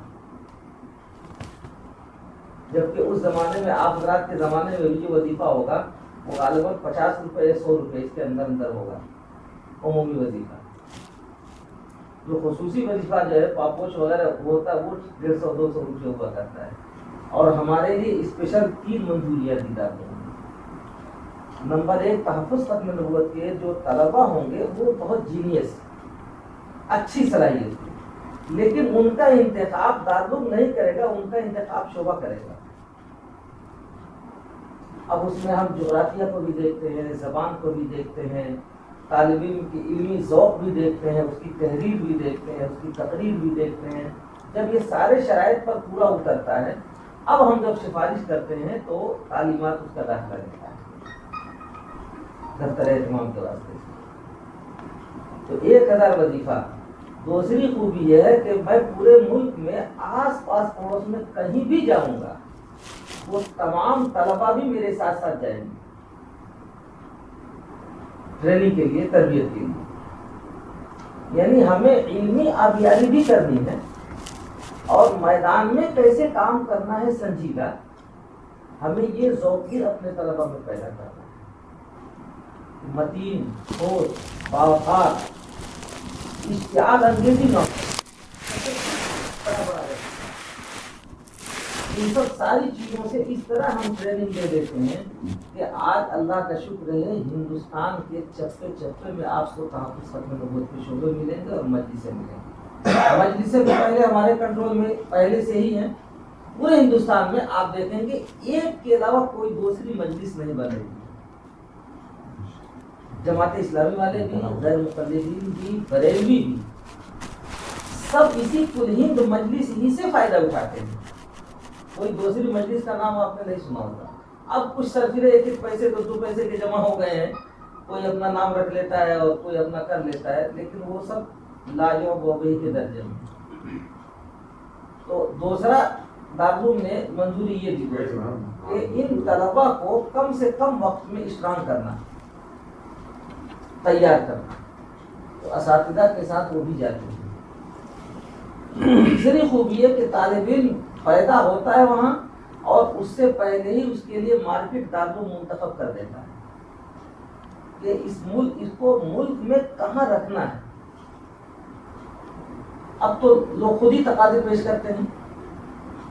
جبکہ اس زمانے میں آپ حضرات کے زمانے میں جو وظیفہ ہوگا وہ غالباً 50 روپے یا 100 روپے اس کے اندر ہوگا عمومی وظیفہ. جو خصوصی وظیفہ جو ہے پاپوش وغیرہ ہوتا ہے وہ 150-200 روپے ہوا کرتا ہے. اور ہمارے لیے اسپیشل 3 منظوریاں دی جاتی ہیں. نمبر 1, تحفظ ختم نبوت کے جو طلباء ہوں گے وہ بہت جینیس, اچھی صلاحیت ہے, لیکن ان کا انتخاب دارالعلوم نہیں کرے گا, ان کا انتخاب شعبہ کرے گا. اب اس میں ہم جغرافیہ کو بھی دیکھتے ہیں, زبان کو بھی دیکھتے ہیں, طالب علم کی علمی ذوق بھی دیکھتے ہیں, اس کی تحریر بھی دیکھتے ہیں, اس کی تقریر بھی دیکھتے ہیں. جب یہ سارے شرائط پر پورا اترتا ہے, اب ہم جب سفارش کرتے ہیں تو تعلیمات اس کا داخلہ لیتا ہے دفتر اہتمام کے واسطے. تو 1000 وظیفہ. دوسری خوبی یہ ہے کہ میں پورے ملک میں آس پاس پڑوس میں کہیں بھی جاؤں گا, وہ تمام طلباء بھی میرے ساتھ ساتھ جائیں گے. ٹریننگ کے لیے، تربیت کے لیے. یعنی ہمیں علمی آبیاری بھی کرنی ہے اور میدان میں کیسے کام کرنا ہے سنجیدہ، ہمیں یہ ذوق بھی اپنے طلبہ میں پیدا کرنا ہے. متین، ٹھوس، باوقار، اشتعال انگیزی نہ ان سب ساری چیزوں سے اس طرح ہم ٹریننگ دے دیتے ہیں کہ آج اللہ کا شکر ہے ہندوستان کے چپے چپے میں آپ کو تحفظ ختم نبوت کے شعبے ملیں گے اور مجلسیں ملیں گے. مجلسیں تو پہلے ہمارے کنٹرول میں پہلے سے ہی ہیں. پورے ہندوستان میں آپ دیکھیں گے ایک کے علاوہ کوئی دوسری مجلس نہیں بنے گی. جماعت اسلامی والے بھی، غیر مقلدین بھی، بریلوی بھی، سب اسی کل ہند مجلس ہی سے فائدہ اٹھاتے ہیں. کوئی دوسری مجلس کا نام آپ نے نہیں سنا ہوگا. اب کچھ سرفرے ایک ایک پیسے دو پیسے کے جمع ہو گئے ہیں، کوئی اپنا نام رکھ لیتا ہے اور کوئی اپنا کر لیتا ہے، لیکن وہ سب لاجوں بوبئی کے درجے میں. تو دوسرا دارالعلوم نے منظوری یہ دی کہ ان طلبا کو کم سے کم وقت میں اسٹرانگ کرنا، تیار کرنا. تو اساتذہ کے ساتھ وہ بھی جاتے ہیں. تیسری خوبی ہے کہ طالب علم پیدا ہوتا ہے وہاں اور اس سے پہلے ہی اس کے لیے مارکیٹ دارالعلوم منتخب کر دیتا ہے کہ اس کو ملک میں کہاں رکھنا ہے. اب تو لوگ خود ہی تقاضے پیش کرتے ہیں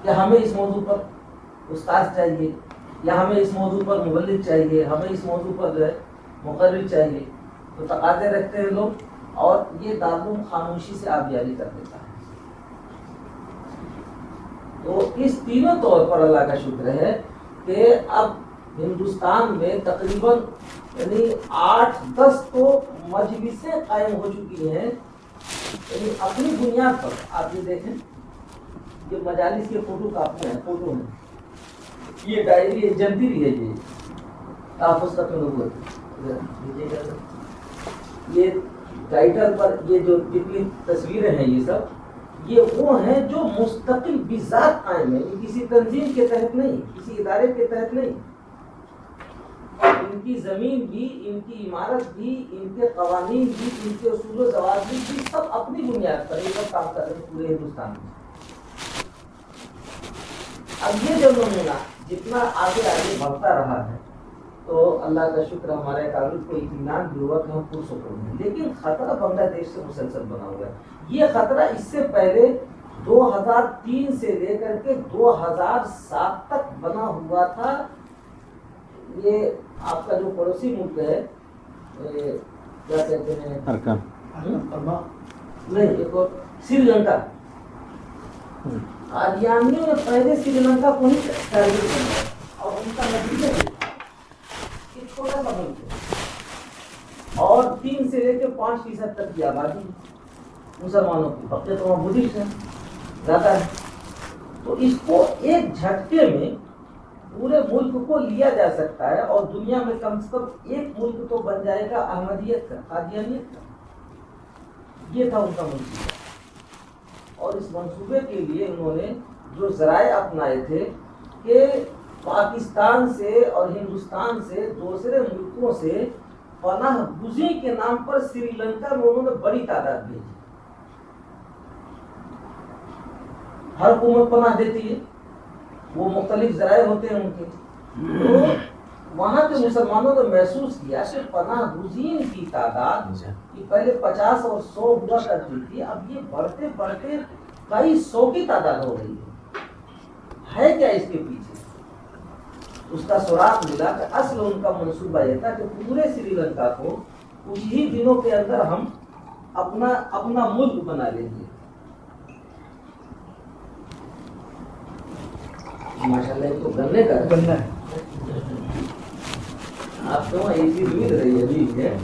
کہ ہمیں اس موضوع پر استاد چاہیے، یا ہمیں اس موضوع پر مبلغ چاہیے، ہمیں اس موضوع پر جو ہے مقرر چاہیے. تو تقاضے رکھتے ہیں لوگ اور یہ دارالعلوم خاموشی سے آبیاری کر دیتا ہے. تو اس تینوں طور پر اللہ کا شکر ہے کہ اب ہندوستان میں تقریباً یعنی 8-10 تو مجلسیں قائم ہو چکی ہیں. یعنی اپنی بنیاد پر آپ یہ دیکھیں، یہ مجالس کے فوٹو کاپی ہیں، فوٹو ہیں، یہ ڈائری جنتی بھی ہے، یہ تحفظ ختم نبوت، یہ ٹائٹل پر یہ جو جتنی تصویریں ہیں یہ سب یہ وہ ہیں جو مستقل بذات قائم ہیں. کسی تنظیم کے تحت نہیں، کسی ادارے کے تحت نہیں. ان کی زمین بھی، ان کی عمارت بھی، ان کے قوانین بھی، ان کے اصول و ضوابط بھی سب اپنی بنیاد پر ایک کام کر رہے ہیں پورے ہندوستان میں. اب یہ جو نمونہ جتنا آگے آگے بڑھتا رہا ہے تو اللہ کا شکر ہمارے قابل کو اطمینان بھی ہوا کہ ہم پرسکون ہیں. لیکن خطرہ بنگلہ دیش سے مسلسل بنا ہوا ہے. یہ خطرہ اس سے پہلے 2003 سے لے کر کے 2007 تک بنا ہوا تھا. یہ آپ کا جو پڑوسی ملک ہے کیا کہتے ہیں، نہیں ایک اور سری لنکا. قادیانیوں نے پہلے سری لنکا کو ہی ٹارگیٹ بنایا اور ان کا نتیجہ ایک چھوٹا سا ملک ہے اور 3 سے لے کے 5% تک کی آبادی مسلمانوں کی، بقیہ تو وہاں بدھسٹ ہیں زیادہ ہے. تو اس کو ایک جھٹکے میں پورے ملک کو لیا جا سکتا ہے اور دنیا میں کم سے کم ایک ملک تو بن جائے گا احمدیت کا، قادیانیت کا. یہ تھا ان کا منصوبہ. اور اس منصوبے کے لیے انہوں نے جو ذرائع اپنائے تھے کہ پاکستان سے اور ہندوستان سے دوسرے ملکوں سے پناہ گزین کے نام پر سری لنکا میں انہوں نے بڑی تعداد بھیجی. ہر حکومت پناہ دیتی ہے، وہ مختلف ذرائع ہوتے ہیں ان کے. تو وہاں کے مسلمانوں نے محسوس کیا کہ پناہ گزین کی تعداد کہ پہلے 50 اور 100 ہوا کرتی تھی، اب یہ بڑھتے بڑھتے کئی 100 کی تعداد ہو رہی ہے کیا اس کے پیچھے؟ اس کا سراغ ملا کہ اصل ان کا منصوبہ یہ تھا کہ پورے سری لنکا کو کچھ ہی دنوں کے اندر ہم اپنا ملک بنا لیں گے. ماشاءاللہ تو کرنے کا کرنا ہے. آپ تو ایک چیز مل رہی ہے ابھی ہے.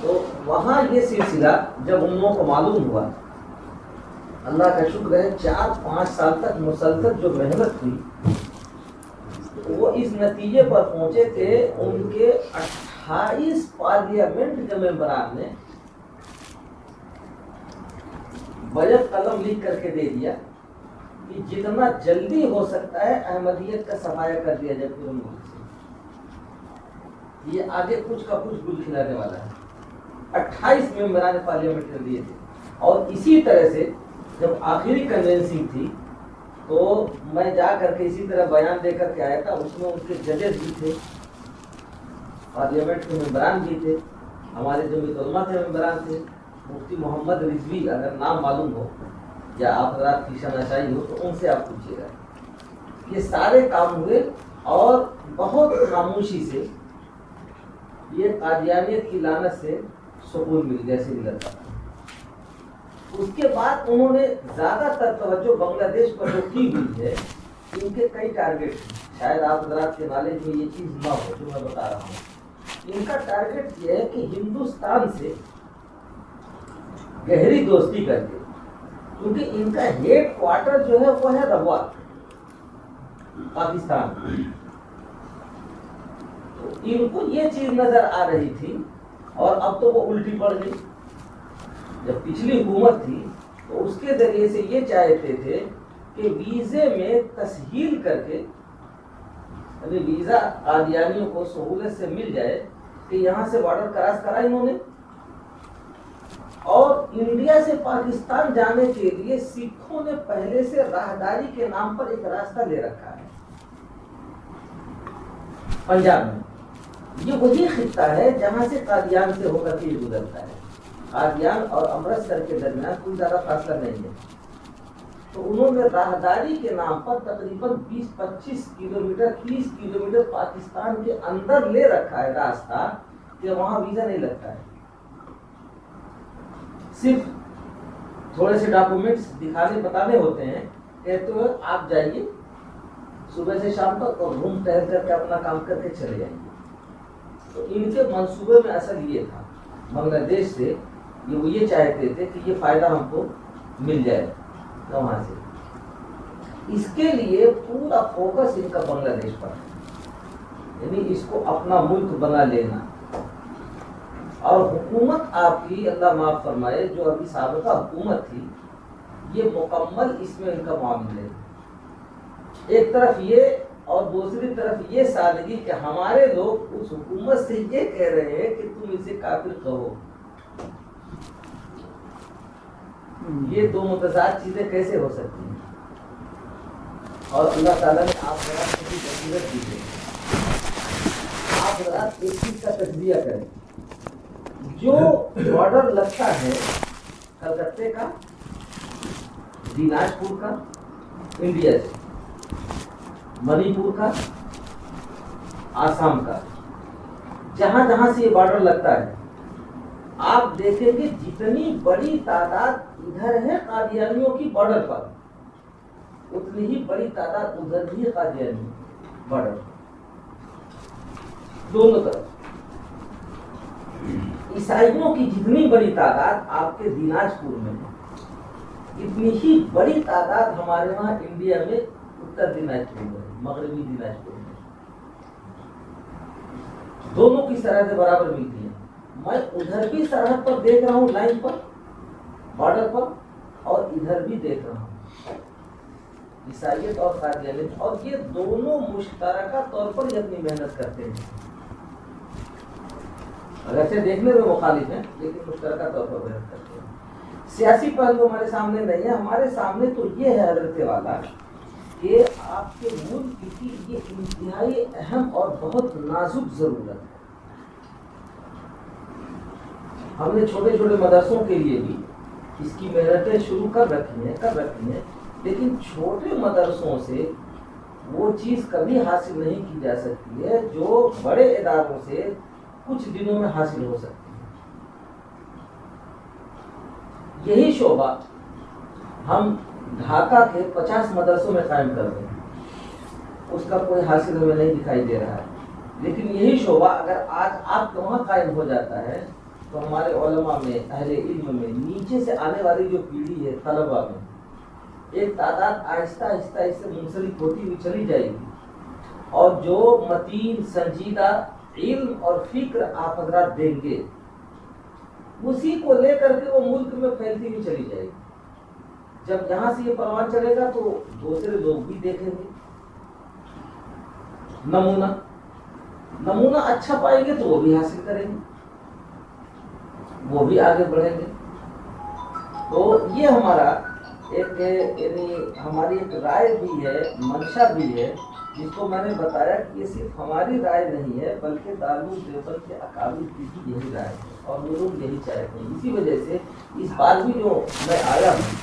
تو وہاں یہ سلسلہ جب ان لوگوں کو معلوم ہوا اللہ کا شکر ہے 4-5 سال تک مسلسل جو محنت ہوئی وہ اس نتیجے پر پہنچے تھے. ان کے 28 پارلیمنٹ کے ممبران نے بجٹ قلم لکھ کر کے دے دیا کہ جتنا جلدی ہو سکتا ہے احمدیت کا صفایا کر دیا جائے پورے ملک سے. یہ آگے کچھ کا کچھ گل کھلانے والا ہے. 28 ممبران پارلیمنٹ کر دیے تھے. اور اسی طرح سے جب آخری کنوینسنگ تھی تو میں جا کر کے اسی طرح بیان دے کر کے آیا تھا. اس میں ان کے ججز بھی تھے, پارلیمنٹ کے ممبران بھی تھے, ہمارے جمعیت علماء کے ممبران تھے, مفتی محمد رضوی اگر نام معلوم ہو یا آپ حضرات کی شناسائی ہو تو ان سے آپ پوچھیے گا. یہ سارے کام ہوئے اور بہت خاموشی سے یہ قادیانیت کی لعنت سے سکون مل جیسے ملا تھا. اس کے بعد انہوں نے زیادہ تر توجہ بنگلہ دیش پر جو کی ہوئی ہے, ان کے کئی ٹارگیٹ ہیں. شاید آپ حضرات کے نالج میں یہ چیز نہ ہو جو میں بتا رہا ہوں. ان کا ٹارگیٹ یہ ہے کہ ہندوستان سے گہری دوستی کر کے, کیونکہ ان کا ہیڈ کوارٹر جو ہے وہ ہے ربوہ پاکستان. تو ان کو یہ چیز نظر آ رہی تھی اور اب تو وہ الٹی پڑ گئی. جب پچھلی حکومت تھی تو اس کے ذریعے سے یہ چاہتے تھے کہ ویزے میں تسہیل کر کے, یعنی ویزا قادیانیوں کو سہولت سے مل جائے کہ یہاں سے بارڈر کراس کرا انہوں نے. اور انڈیا سے پاکستان جانے کے لیے سکھوں نے پہلے سے راہداری کے نام پر ایک راستہ لے رکھا ہے پنجاب میں. یہ وہی خطہ ہے جہاں سے قادیان سے ہو کر کے یہ گزرتا ہے. قادیان اور امرتسر کے درمیان کوئی زیادہ فاصلہ نہیں ہے. تو انہوں نے راہداری کے نام پر تقریباً 20-25 کلومیٹر 30 کلومیٹر پاکستان کے اندر لے رکھا ہے راستہ کہ وہاں ویزا نہیں لگتا ہے. صرف تھوڑے سے ڈاکومنٹس دکھانے بتانے ہوتے ہیں, کہتے ہوئے آپ جائیے صبح سے شام تک اور گھوم ٹہل کر کے اپنا کام کر کے چلے جائیں گے. تو ان کے منصوبے میں اصل یہ تھا, بنگلہ دیش سے وہ یہ چاہتے تھے کہ یہ فائدہ ہم کو مل جائے وہاں سے. اس کے لیے پورا فوکس ان کا بنگلہ دیش پر ہے, یعنی اس کو اپنا ملک بنا لینا. اور حکومت آپ کی اللہ معاف فرمائے جو ابھی سابقہ حکومت تھی, یہ مکمل اس میں ان کا معاملہ ہے. ایک طرف یہ اور دوسری طرف یہ سادگی کہ ہمارے لوگ اس حکومت سے یہ کہہ رہے ہیں کہ تم اسے کافر کہو. یہ دو متضاد چیزیں کیسے ہو سکتی ہیں؟ اور اللہ تعالیٰ نے آپ حضرات کو بھی بصیرت دی ہے. آپ حضرات ایک چیز کا تجزیہ کریں. جو بارڈر لگتا ہے کلکتے کا, دیناج پور کا انڈیا سے, منی پور کا, آسام کا, جہاں جہاں سے یہ بارڈر لگتا ہے, آپ دیکھیں گے جتنی بڑی تعداد ادھر ہے قادیانیوں کی بارڈر پر, اتنی ہی بڑی تعداد ادھر بھی قادیانی بارڈر, دونوں طرف. عیسائیوں کی جتنی بڑی تعداد آپ کے دیناج پور میں ہے, اتنی ہی بڑی تعداد ہمارے وہاں انڈیا میں اتر دیناج پور میں, مغربی دیناج پور میں. دونوں کی سرحدیں برابر ملتی ہیں. میں ادھر بھی سرحد پر دیکھ رہا ہوں لائن پر, بارڈر پر, اور ادھر بھی دیکھ رہا ہوں عیسائیت اور قادیانیت, اور یہ دونوں مشترکہ طور پر یہ اپنی محنت کرتے ہیں. اگرچہ دیکھنے میں مخالف ہیں لیکن مشترکہ طور پر محنت کرتے ہیں. سیاسی پہلو ہمارے سامنے نہیں ہے. ہمارے سامنے تو یہ ہے حضرت والا کہ آپ کے ملک کی یہ انتہائی اہم اور بہت نازک ضرورت ہے. ہم نے چھوٹے چھوٹے مدرسوں کے لیے بھی اس کی محنتیں شروع کر رکھی ہیں, لیکن چھوٹے مدرسوں سے وہ چیز کبھی حاصل نہیں کی جا سکتی ہے جو بڑے اداروں سے کچھ دنوں میں حاصل ہو سکتی ہے. یہی شعبہ ہم ڈھاکہ کے 50 مدرسوں میں قائم کر رہے ہیں, اس کا کوئی حاصل ہمیں نہیں دکھائی دے رہا ہے. لیکن یہی شعبہ اگر آج آپ کے وہاں قائم ہو جاتا ہے تو ہمارے علماء میں, اہل علم میں, نیچے سے آنے والی جو پیڑھی ہے طلبہ میں, ایک تعداد آہستہ آہستہ اس سے منسلک ہوتی ہوئی چلی جائے گی، اور جو متین سنجیدہ علم اور فکر آپ حضرات دیں گے اسی کو لے کر کے وہ ملک میں پھیلتی ہوئی چلی جائے گی۔ جب یہاں سے یہ پروان چلے گا تو دوسرے لوگ بھی دیکھیں گے، نمونہ اچھا پائیں گے تو وہ بھی حاصل کریں گے، وہ بھی آگے بڑھیں گے۔ تو یہ ہمارا ایک یعنی ہماری ایک رائے بھی ہے، منشا بھی ہے، جس کو میں نے بتایا کہ یہ صرف ہماری رائے نہیں ہے بلکہ دارالعلوم دیوبند کے اکابر کی بھی یہی رائے ہے اور وہ لوگ یہی چاہتے ہیں۔ اسی وجہ سے اس بار بھی جو میں آیا ہوں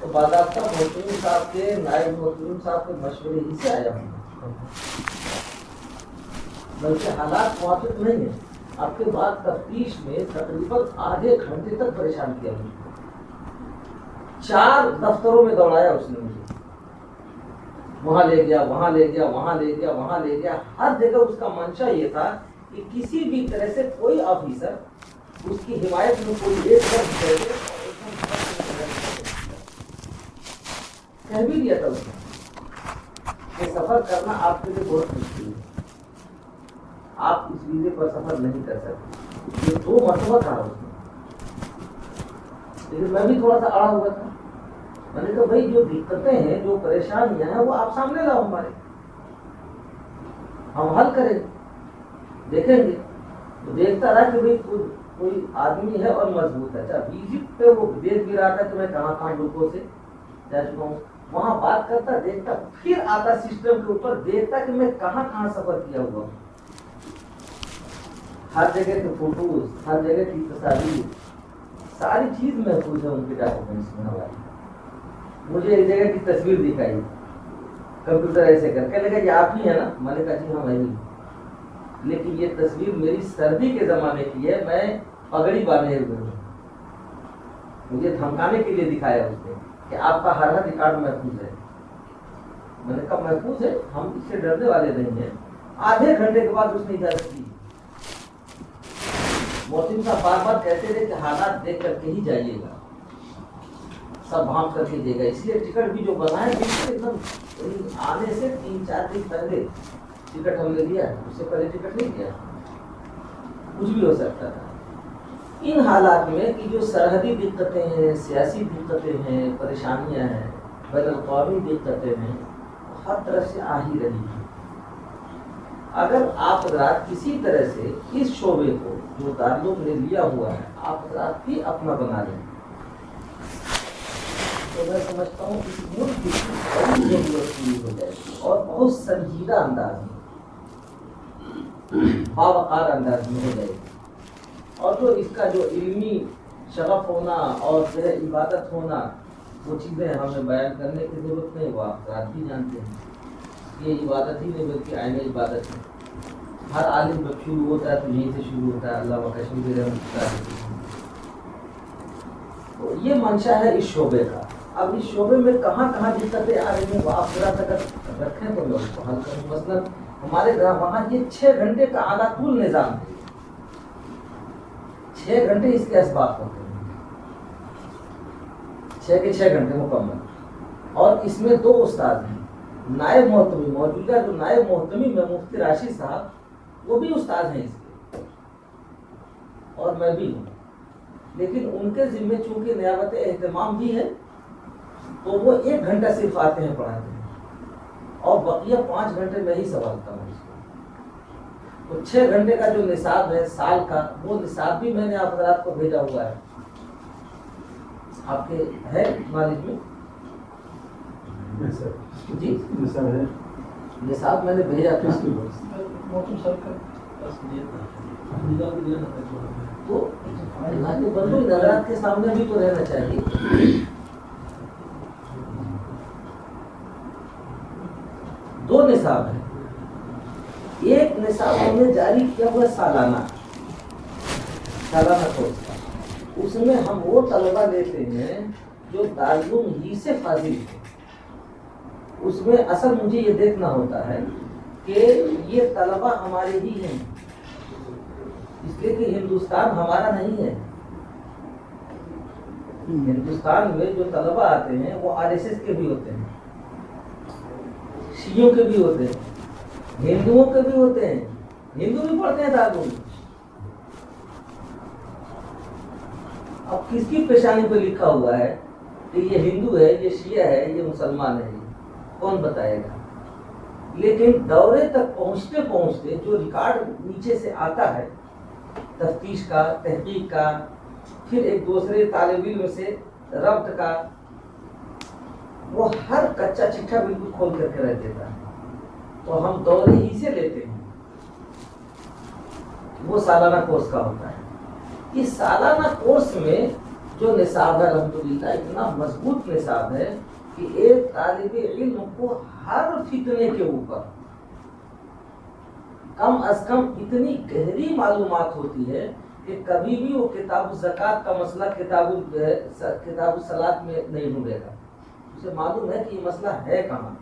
تو باضابطہ محترم صاحب کے، نائب محترم صاحب کے مشورے ہی سے آیا ہوں، بلکہ حالات موافق نہیں ہیں۔ آپ کے بعد تفتیش میں تقریباً آدھے گھنٹے تک پریشان کیا مجھے، 4 دفتروں میں دوڑایا اس نے مجھے، وہاں لے گیا، وہاں لے گیا، وہاں لے گیا، وہاں لے گیا، ہر جگہ اس کا منشا یہ تھا کہ کسی بھی طرح سے کوئی آفیسر اس کی حمایت میں کوئی ایک درج کر دے، کہہ بھی دیا تھا اس نے کہ سفر کرنا آپ کے لیے بہت مشکل ہے، آپ اس ویزے پر سفر نہیں کر سکتے۔ یہ 2 مرتبہ کہا اس نے، لیکن میں بھی تھوڑا سا اڑا ہوا تھا۔ میں نے کہا بھائی جو دقتیں ہیں، جو پریشانیاں ہیں، وہ آپ سامنے لاؤ ہمارے، ہم حل کریں گے، دیکھیں گے۔ تو دیکھتا رہا کہ بھائی کوئی آدمی ہے اور مضبوط ہے۔ اچھا وزٹ پہ وہ دیکھ بھی رہا تھا کہ میں کہاں کہاں لوگوں سے جا چکا ہوں، وہاں بات کرتا، دیکھتا، پھر آتا سسٹم کے اوپر، دیکھتا کہ میں کہاں کہاں سفر کیا ہوا ہوں، ہر جگہ کے فوٹوز، ہر جگہ کی تصاویر، ساری چیز محفوظ ہے ان کے ڈاکومنٹس میں ہماری۔ مجھے ایک جگہ کی تصویر دکھائی، کمپیوٹر ایسے کر کے لگا یہ آپ ہی ہے نا؟ میں نے کہا جی ہاں میں ہی، لیکن یہ تصویر میری سردی کے زمانے کی ہے، میں پگڑی باندھے ہوئے ہوں، مجھے دھمکانے کے لیے دکھایا اس نے کہ آپ کا ہر ریکارڈ محفوظ ہے۔ میں نے کہا محفوظ ہے، ہم اس سے ڈرنے والے نہیں ہیں۔ آدھے گھنٹے کے بعد اس نے اجازت دی۔ محترم صاحب بار بار کہتے تھے کہ حالات دیکھ کر کے ہی جائیے گا، سب بھانپ کر کے دے گا، اس لیے ٹکٹ بھی جو بنائے ایک دم آنے سے 3-4 دن پہلے ٹکٹ ہم نے دیا، اس سے پہلے ٹکٹ نہیں دیا، کچھ بھی ہو سکتا تھا۔ ان حالات میں کہ جو سرحدی دقتیں ہیں، سیاسی دقتیں ہیں، پریشانیاں ہیں، بین الاقوامی دقتیں ہیں، ہر طرف سے آ ہی رہی ہیں۔ اگر آپ حضرات کسی طرح سے اس شعبے کو جو دارالعلوم نے لیا ہوا ہے آپ حضرات بھی اپنا بنا لیں تو میں سمجھتا ہوں اس ملک کی بڑی ضرورت پوری ہو جائے گی، اور بہت سنجیدہ انداز میں، باوقار انداز میں ہو جائے گی۔ اور جو اس کا جو علمی شغف ہونا اور جو ہے عبادت ہونا، وہ چیزیں ہمیں بیان کرنے کی ضرورت نہیں، وہ آپ حضرات بھی جانتے ہیں۔ یہ عبادت ہی نہیں بلکہ عین عبادت ہے۔ ہر عالم جب شروع ہوتا ہے تو یہیں سے شروع ہوتا ہے، اللہ و کشمیر رحمۃ۔ تو یہ منشا ہے اس شعبے کا۔ اب اس شعبے میں کہاں کہاں دقتیں آ رہی ہیں وہ آپ ذرا اگر رکھیں تو میں اس کو حل کروں۔ مثلاً ہمارے وہاں یہ 6 گھنٹے کا اعلیٰ طول نظام ہے، 6 گھنٹے اس کے اسباق ہوتے ہیں، 6 کے 6 گھنٹے مکمل، اور اس میں 2 استاد ہیں، نائب محتمی، موجودہ جو نائب محتمی میں مفتی راشد صاحب وہ بھی استاد ہیں اس کے، اور میں بھی ہوں، لیکن ان کے ذمے چونکہ نیابت اہتمام بھی ہے تو وہ 1 گھنٹہ صرف آتے ہیں پڑھاتے ہیں، اور بقیہ 5 گھنٹے میں ہی سنبھالتا ہوں اس کو۔ تو 6 گھنٹے کا جو نصاب ہے سال کا، وہ نصاب بھی میں نے آپ حضرات کو بھیجا ہوا ہے، آپ کے ہے نالج میں جی؟ نصاب میں نے بھیجا تھا، تو اللہ کے بندوں نظرات کے سامنے بھی تو رہنا چاہیے۔ 2 نصاب ہیں، ایک نصاب ہم نے جاری کیا ہوا سالانہ کورس کا، اس میں ہم وہ طلبہ لیتے ہیں جو دارالعلوم ہی سے فاضل ہیں۔ اس میں اصل مجھے یہ دیکھنا ہوتا ہے کہ یہ طلبہ ہمارے ہی ہیں، اس لیے کہ ہندوستان ہمارا نہیں ہے، ہندوستان میں جو طلبہ آتے ہیں وہ RSS کے بھی ہوتے ہیں، شیعوں کے بھی ہوتے ہیں، ہندوؤں کے بھی ہوتے ہیں، ہندو بھی پڑھتے ہیں دارالعلوم میں۔ اب کس کی پیشانی پہ لکھا ہوا ہے کہ یہ ہندو ہے، یہ شیعہ ہے، یہ مسلمان ہے، کون بتائے گا؟ لیکن دورے تک پہنچتے پہنچتے جو ریکارڈ نیچے سے آتا ہے تفتیش کا، تحقیق کا، پھر ایک دوسرے طالب علم سے ربط کا، وہ ہر کچا چٹھا بالکل کھول کر کے رکھ دیتا ہے، تو ہم دورے ہی سے لیتے ہیں۔ وہ سالانہ کورس کا ہوتا ہے۔ اس سالانہ کورس میں جو نصاب ہے الحمدللہ اتنا مضبوط نصاب ہے کہ ایک طالب علم کو ہر فتنے کے اوپر کم از کم اتنی گہری معلومات ہوتی ہے کہ کبھی بھی وہ کتاب الزکوٰۃ کا مسئلہ کتاب الصلاۃ میں نہیں ڈھونڈے گا، اسے معلوم ہے کہ یہ مسئلہ ہے کہاں،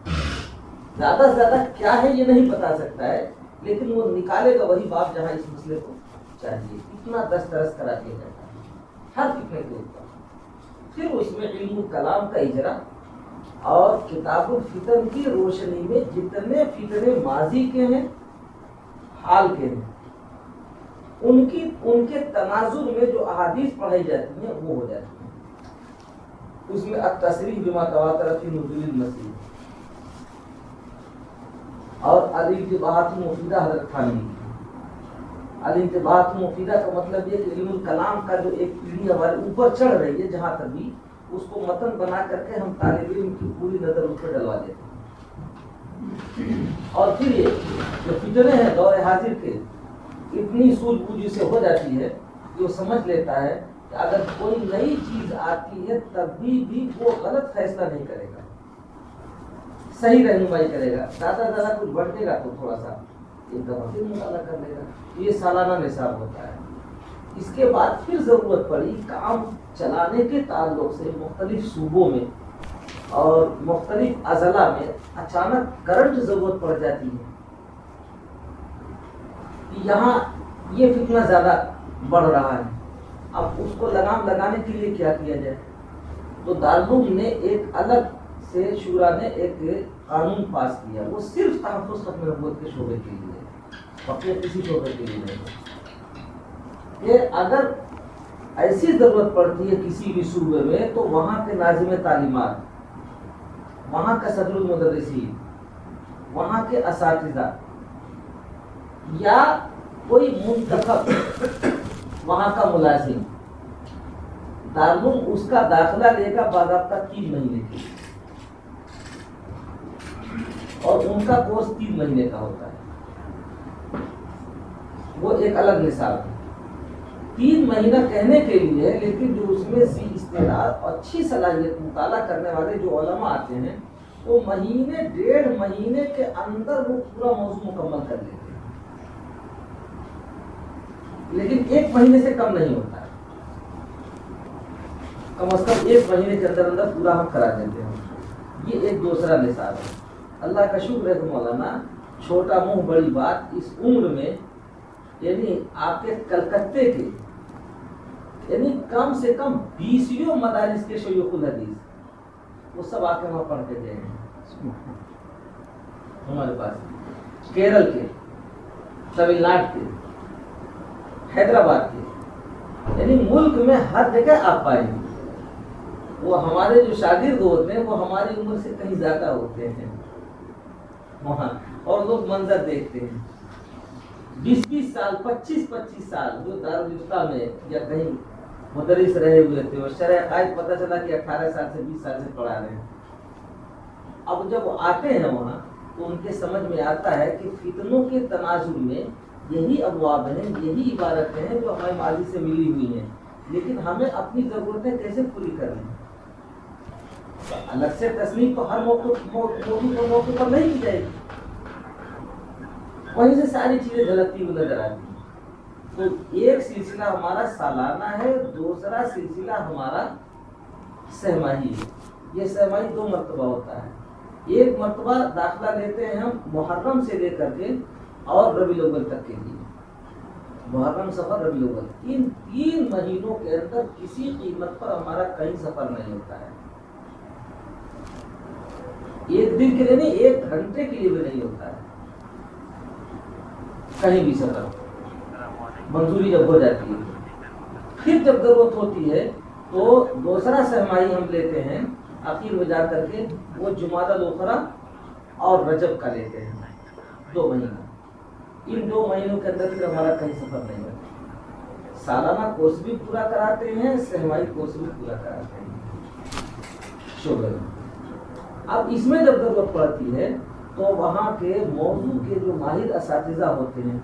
زیادہ سے زیادہ کیا ہے یہ نہیں بتا سکتا ہے، لیکن وہ نکالے گا وہی باب جہاں اس مسئلے کو چاہیے، اتنا دسترس کرا دیا جاتا ہے ہر فتنے کے اوپر۔ پھر اس میں علم کلام کا اجرا اور کتاب الفتن کی روشنی میں جتنے فتنے ماضی کے ہیں، حال کے ہیں، ان کے تناظر میں جو احادیث پڑھائی جاتی ہیں وہ ہو جاتی ہیں۔ اس میں التصریح بما تواتر فی نزول المسیح اور الانتباہات المفیدہ حضرت تھانوی کی۔ الانتباہات المفیدہ کا مطلب یہ کہ علم الکلام کا جو ایک پیڑھی ہمارے اوپر چڑھ رہی ہے جہاں تک بھی، اس کو متن بنا کر کے ہم طالب علم کی پوری نظر اس پہ ڈلوا دیتے ہیں۔ اور پھر یہ جو فتنے ہیں دور حاضر کے، اتنی سوجھ بوجھ سے ہو جاتی ہے کہ وہ سمجھ لیتا ہے کہ اگر کوئی نئی چیز آتی ہے تب بھی وہ غلط فیصلہ نہیں کرے گا، صحیح رہنمائی کرے گا، زیادہ کچھ بڑھے گا تو تھوڑا سا ایک دفعہ پھر مطالعہ کر لے گا۔ یہ سالانہ نصاب ہوتا ہے۔ اس کے بعد پھر ضرورت پڑی کام چلانے کے تعلق سے مختلف صوبوں میں اور مختلف اضلاع میں اچانک کرنٹ ضرورت پڑ جاتی ہے، یہاں یہ فتنہ زیادہ بڑھ رہا ہے، اب اس کو لگام لگانے کے لیے کیا کیا جائے؟ تو دارالعلوم نے ایک الگ سے شورا نے ایک قانون پاس کیا، وہ صرف تحفظ ختم نبوت کے شعبے کے لیے، اپنے کسی شعبے کے لیے نہیں، کہ اگر ایسی ضرورت پڑتی ہے کسی بھی صوبے میں تو وہاں کے ناظم تعلیمات، وہاں کا صدر المدرسین، وہاں کے اساتذہ یا کوئی منتخب وہاں کا ملازم، دارالعلوم اس کا داخلہ لے گا باضابطہ 3 مہینے کے، اور ان کا کورس 3 مہینے کا ہوتا ہے، وہ ایک الگ نصاب ہے۔ 3 مہینہ کہنے کے لیے ہے، لیکن جو اس میں ذی استعداد اور اچھی صلاحیت مطالعہ کرنے والے جو علماء آتے ہیں وہ مہینے 1.5 مہینے کے اندر وہ پورا موضوع مکمل کر لیتے ہیں، لیکن 1 مہینے سے کم نہیں ہوتا ہے، کم از کم 1 مہینے کے اندر اندر پورا ہم کرا دیتے ہیں۔ یہ ایک دوسرا نصاب ہے۔ اللہ کا شکر ہے کہ مولانا چھوٹا منہ بڑی بات اس عمر میں، یعنی آپ کے کلکتے کے یعنی کم سے کم 20 مدارس کے شیوخ الحدیث وہ سب آ کے وہاں پڑھ کے گئے ہیں ہمارے پاس، کیرل کے، تمل ناڈو کے، حیدرآباد کے، یعنی ملک میں ہر جگہ آپ پائیں گے۔ وہ ہمارے جو شاگرد ہوتے ہیں وہ ہماری عمر سے کہیں زیادہ ہوتے ہیں وہاں، اور لوگ منظر دیکھتے ہیں 20 سال 25 سال جو دارالفتہ میں یا کہیں مدرس رہے ہوئے تھے، اور شرح عقائد پتہ چلا کہ 18 سال سے 20 سال سے پڑھا رہے ہیں۔ اب جب وہ آتے ہیں وہاں تو ان کے سمجھ میں آتا ہے کہ فتنوں کے تناظر میں یہی ابواب ہیں، یہی عبارتیں ہیں جو ہمارے ماضی سے ملی ہوئی ہیں، لیکن ہمیں اپنی ضرورتیں کیسے پوری کرنی ہیں۔ الگ سے تصنیف تو ہر موقع پر نہیں کی جائے گی، وہیں سے ساری چیزیں جھلکتی ہوئی نظر آتی ہیں۔ تو ایک سلسلہ ہمارا سالانہ ہے، دوسرا سلسلہ ہمارا سہماہی ہے۔ یہ سہماہی 2 مرتبہ ہوتا ہے، ایک مرتبہ داخلہ لیتے ہیں ہم محرم سے لے کر کے اور ربیع الاول تک کے لیے، محرم سفر ربیع الاول، ان 3 مہینوں کے اندر کسی قیمت پر ہمارا کہیں سفر نہیں ہوتا ہے. ایک دن کے لیے نہیں، 1 گھنٹے کے لیے بھی نہیں ہوتا ہے کہیں بھی سفر. منظوری جب ہو جاتی ہے، پھر جب ضرورت ہوتی ہے تو دوسرا سرمائی ہم لیتے ہیں آخر میں جا کر کے، وہ جمادی الاخری اور رجب کا لیتے ہیں 2 مہینہ. ان 2 مہینوں کے اندر پھر ہمارا کہیں سفر نہیں ہوتا. سالانہ کورس بھی پورا کراتے ہیں، سرمائی کورس بھی پورا کراتے ہیں شعبے میں. اب اس میں جب ضرورت پڑتی ہے تو وہاں کے موضوع کے جو ماہر اساتذہ ہوتے ہیں،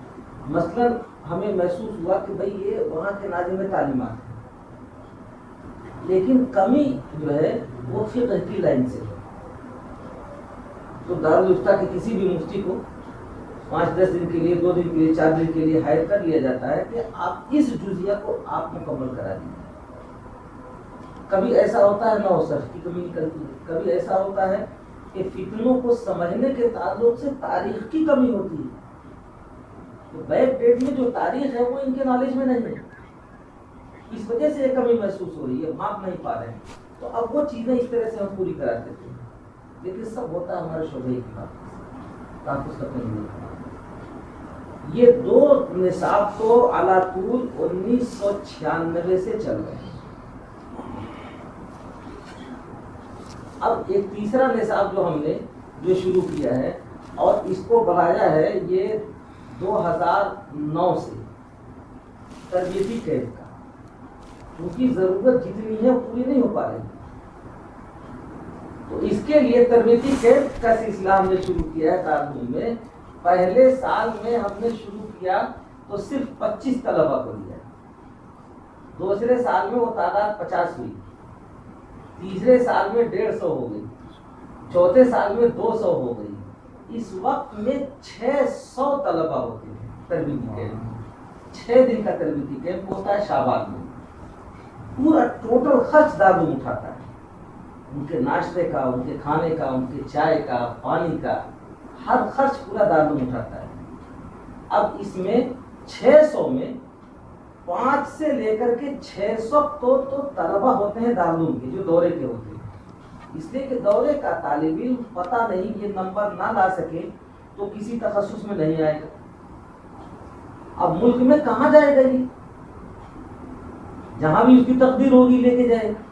مثلا ہمیں محسوس ہوا کہ بھئی یہ وہاں کے ناظم تعلیمات ہیں، لیکن کمی جو ہے وہ فقہ کی لائن سے ہے، تو دارالفتہ کے کسی بھی مفتی کو 5-10 دن کے لیے، 2 دن کے لیے، 4 دن کے لیے ہائر کر لیا جاتا ہے کہ آپ اس جزیہ کو آپ مکمل کرا دیجیے. کبھی ایسا ہوتا ہے نو صرف کی کمی نکلتی ہے، کبھی ایسا ہوتا ہے کہ فتنوں کو سمجھنے کے تعلق سے تاریخ کی کمی ہوتی ہے. تو بیک ڈیٹ میں جو تاریخ ہے وہ ان کے نالج میں نہیں ہے، اس وجہ سے یہ کمی محسوس ہو رہی ہے، ماپ نہیں پا رہے ہیں. تو اب وہ چیزیں اس طرح سے ہم پوری کرا دیتے ہیں، لیکن سب ہوتا ہے ہمارے شعبے کی بات تحفظ کرنے کے لیے. یہ 2 نصاب تو اعلیٰ طول 1996 سے چل رہے ہیں. اب ایک تیسرا نصاب جو ہم نے جو شروع کیا ہے اور اس کو بڑھایا ہے یہ 2009 سے، تربیتی کیمپ کا، کیونکہ ضرورت جتنی ہے وہ پوری نہیں ہو پا رہی. تو اس کے لیے تربیتی کیمپ کا سلسلہ ہم نے شروع کیا ہے دارالعلوم میں. پہلے سال میں ہم نے شروع کیا تو صرف 25 طلبہ کو لیا، دوسرے سال میں وہ تعداد 50 ہوئی، تیسرے سال میں 150 ہو گئی، چوتھے سال میں 200 ہو گئی. اس وقت میں 600 طلبہ ہوتے ہیں تربیتی کیمپ. 6 دن کا تربیتی کیمپ ہوتا ہے شعبان میں. پورا ٹوٹل خرچ دارالعلوم اٹھاتا ہے، ان کے ناشتے کا، ان کے کھانے کا، ان کے چائے کا، پانی کا، ہر خرچ پورا دارالعلوم اٹھاتا ہے. اب اس میں 600 میں 5 سے لے کر کے 600 تو طلبہ ہوتے ہیں دارالعلوم کے جو دورے کے ہوتے ہیں. اس لیے کہ دورے کا طالب علم پتہ نہیں یہ نمبر نہ لا سکے تو کسی تخصص میں نہیں آئے گا. اب ملک میں کہاں جائے گا؟ یہ جہاں بھی اس کی تقدیر ہوگی لے کے جائے گا.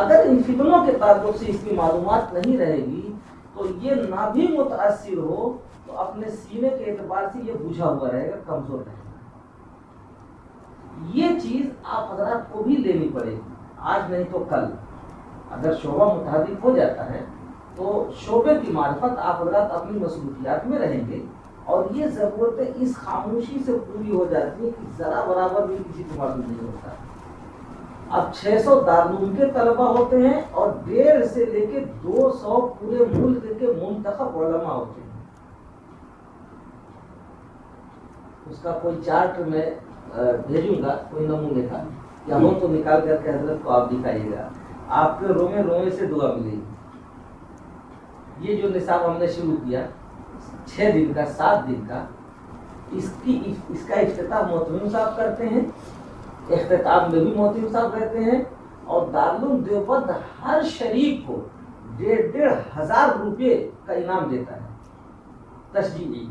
اگر ان فتنوں کے تعلق سے اس کی معلومات نہیں رہے گی تو یہ نہ بھی متاثر ہو تو اپنے سینے کے اعتبار سے یہ بوجھا ہوا رہے گا، کمزور رہے گا. یہ چیز آپ حضرات کو بھی لینی پڑے گی، آج نہیں تو کل. اگر شعبہ متحرک ہو جاتا ہے تو شعبے کی معرفت آپ حضرات اپنی مصروفیات میں رہیں گے، اور یہ ضرورتیں اس خاموشی سے پوری ہو جاتی ہے کہ ذرا برابر بھی کسی کو معلوم نہیں ہوتا. اب 600 دارالعلوم کے طلبہ ہوتے ہیں اور 150 سے لے کے 200 پورے ملک کے منتخب علماء ہوتے ہیں. اس کا کوئی چارٹ میں بھیجوں گا کوئی نمونے کا، یا ہو تو نکال کر کے حضرت کو آپ دکھائیے گا، آپ کے رومے رومے سے دعا ملے گی. یہ جو نصاب ہم نے شروع کیا 6 دن کا، 7 دن کا، اس کا افتتاح محتمم صاحب کرتے ہیں، اختتام میں بھی محتمم صاحب رہتے ہیں، اور دارالعلوم دیوبند ہر شریک کو 1,500 روپے کا انعام دیتا ہے تشجیعی.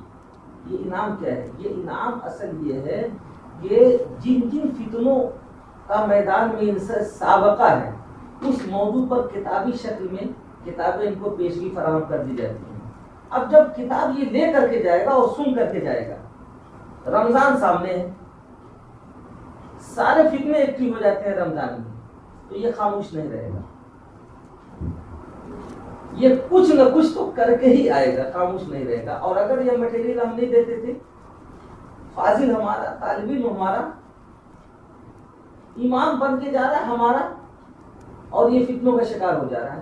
یہ انعام کیا ہے؟ یہ انعام اصل یہ ہے کہ جن جن فتنوں کا میدان میں ان سے سابقہ ہے اس موضوع پر کتابی شکل میں کتابیں ان کو پیشگی فراہم کر دی جاتی ہیں. اب جب کتاب یہ لے کر کے جائے گا اور سن کر کے جائے گا، رمضان سامنے ہے، سارے فتنے ایکٹیو ہو جاتے ہیں رمضان میں، تو یہ خاموش نہیں رہے گا، یہ کچھ نہ کچھ تو کر کے ہی آئے گا، خاموش نہیں رہے گا. اور اگر یہ مٹیریل ہم نہیں دیتے تھے، فاضل ہمارا، طالب علم ہمارا، امام بن کے جا رہا ہے ہمارا، اور یہ فتنوں کا شکار ہو جا رہا ہے.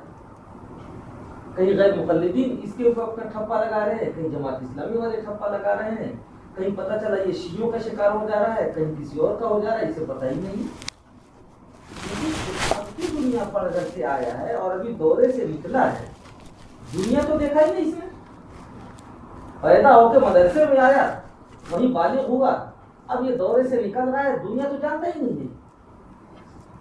کہیں غیر مقلدین اس کے اوپر اپنا ٹھپا لگا رہے ہیں، کہیں جماعت اسلامی والے ٹھپا لگا رہے ہیں، کہیں پتہ چلا یہ شیعوں کا شکار ہو جا رہا ہے، کہیں کسی اور کا ہو جا رہا ہے، اسے پتہ ہی نہیں. اب کی دنیا پر اگر سے آیا ہے اور ابھی دورے سے نکلا ہے، دنیا تو دیکھا ہی نہیں اس نے. پیدا ہو کے مدرسے میں آیا وہی بالغ ہوا، اب یہ دورے سے نکل رہا ہے، دنیا تو جانتا ہی نہیں ہے.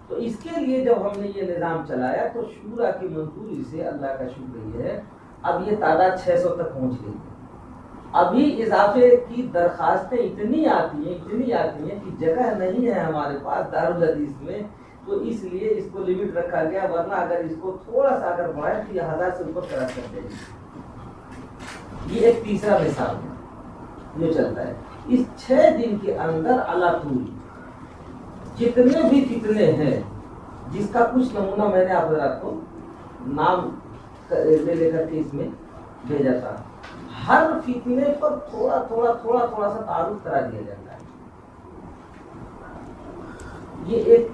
تو اس کے لیے جب ہم نے یہ نظام چلایا تو شورا کی منظوری سے اللہ کا شکر یہ ہے اب یہ تعداد 600 تک پہنچ گئی ہے. ابھی اضافے کی درخواستیں اتنی آتی ہیں کہ جگہ نہیں ہے ہمارے پاس دارالحدیث میں، تو اس لیے اس کو لمٹ رکھا گیا، ورنہ اگر اس کو تھوڑا سا اگر بڑھائے تو یہ 1000 سے اوپر کرا سکتے ہیں. یہ ایک تیسرا مثال ہے جو چلتا ہے. اس 6 دن کے اندر اللہ طول جتنے بھی فتنے ہیں، جس کا کچھ نمونہ میں نے آپ حضرات کو نام لے کر کے اس میں بھیجا تھا، ہر فتنے پر تھوڑا سا تعارف کرا دیا جاتا ہے. یہ ایک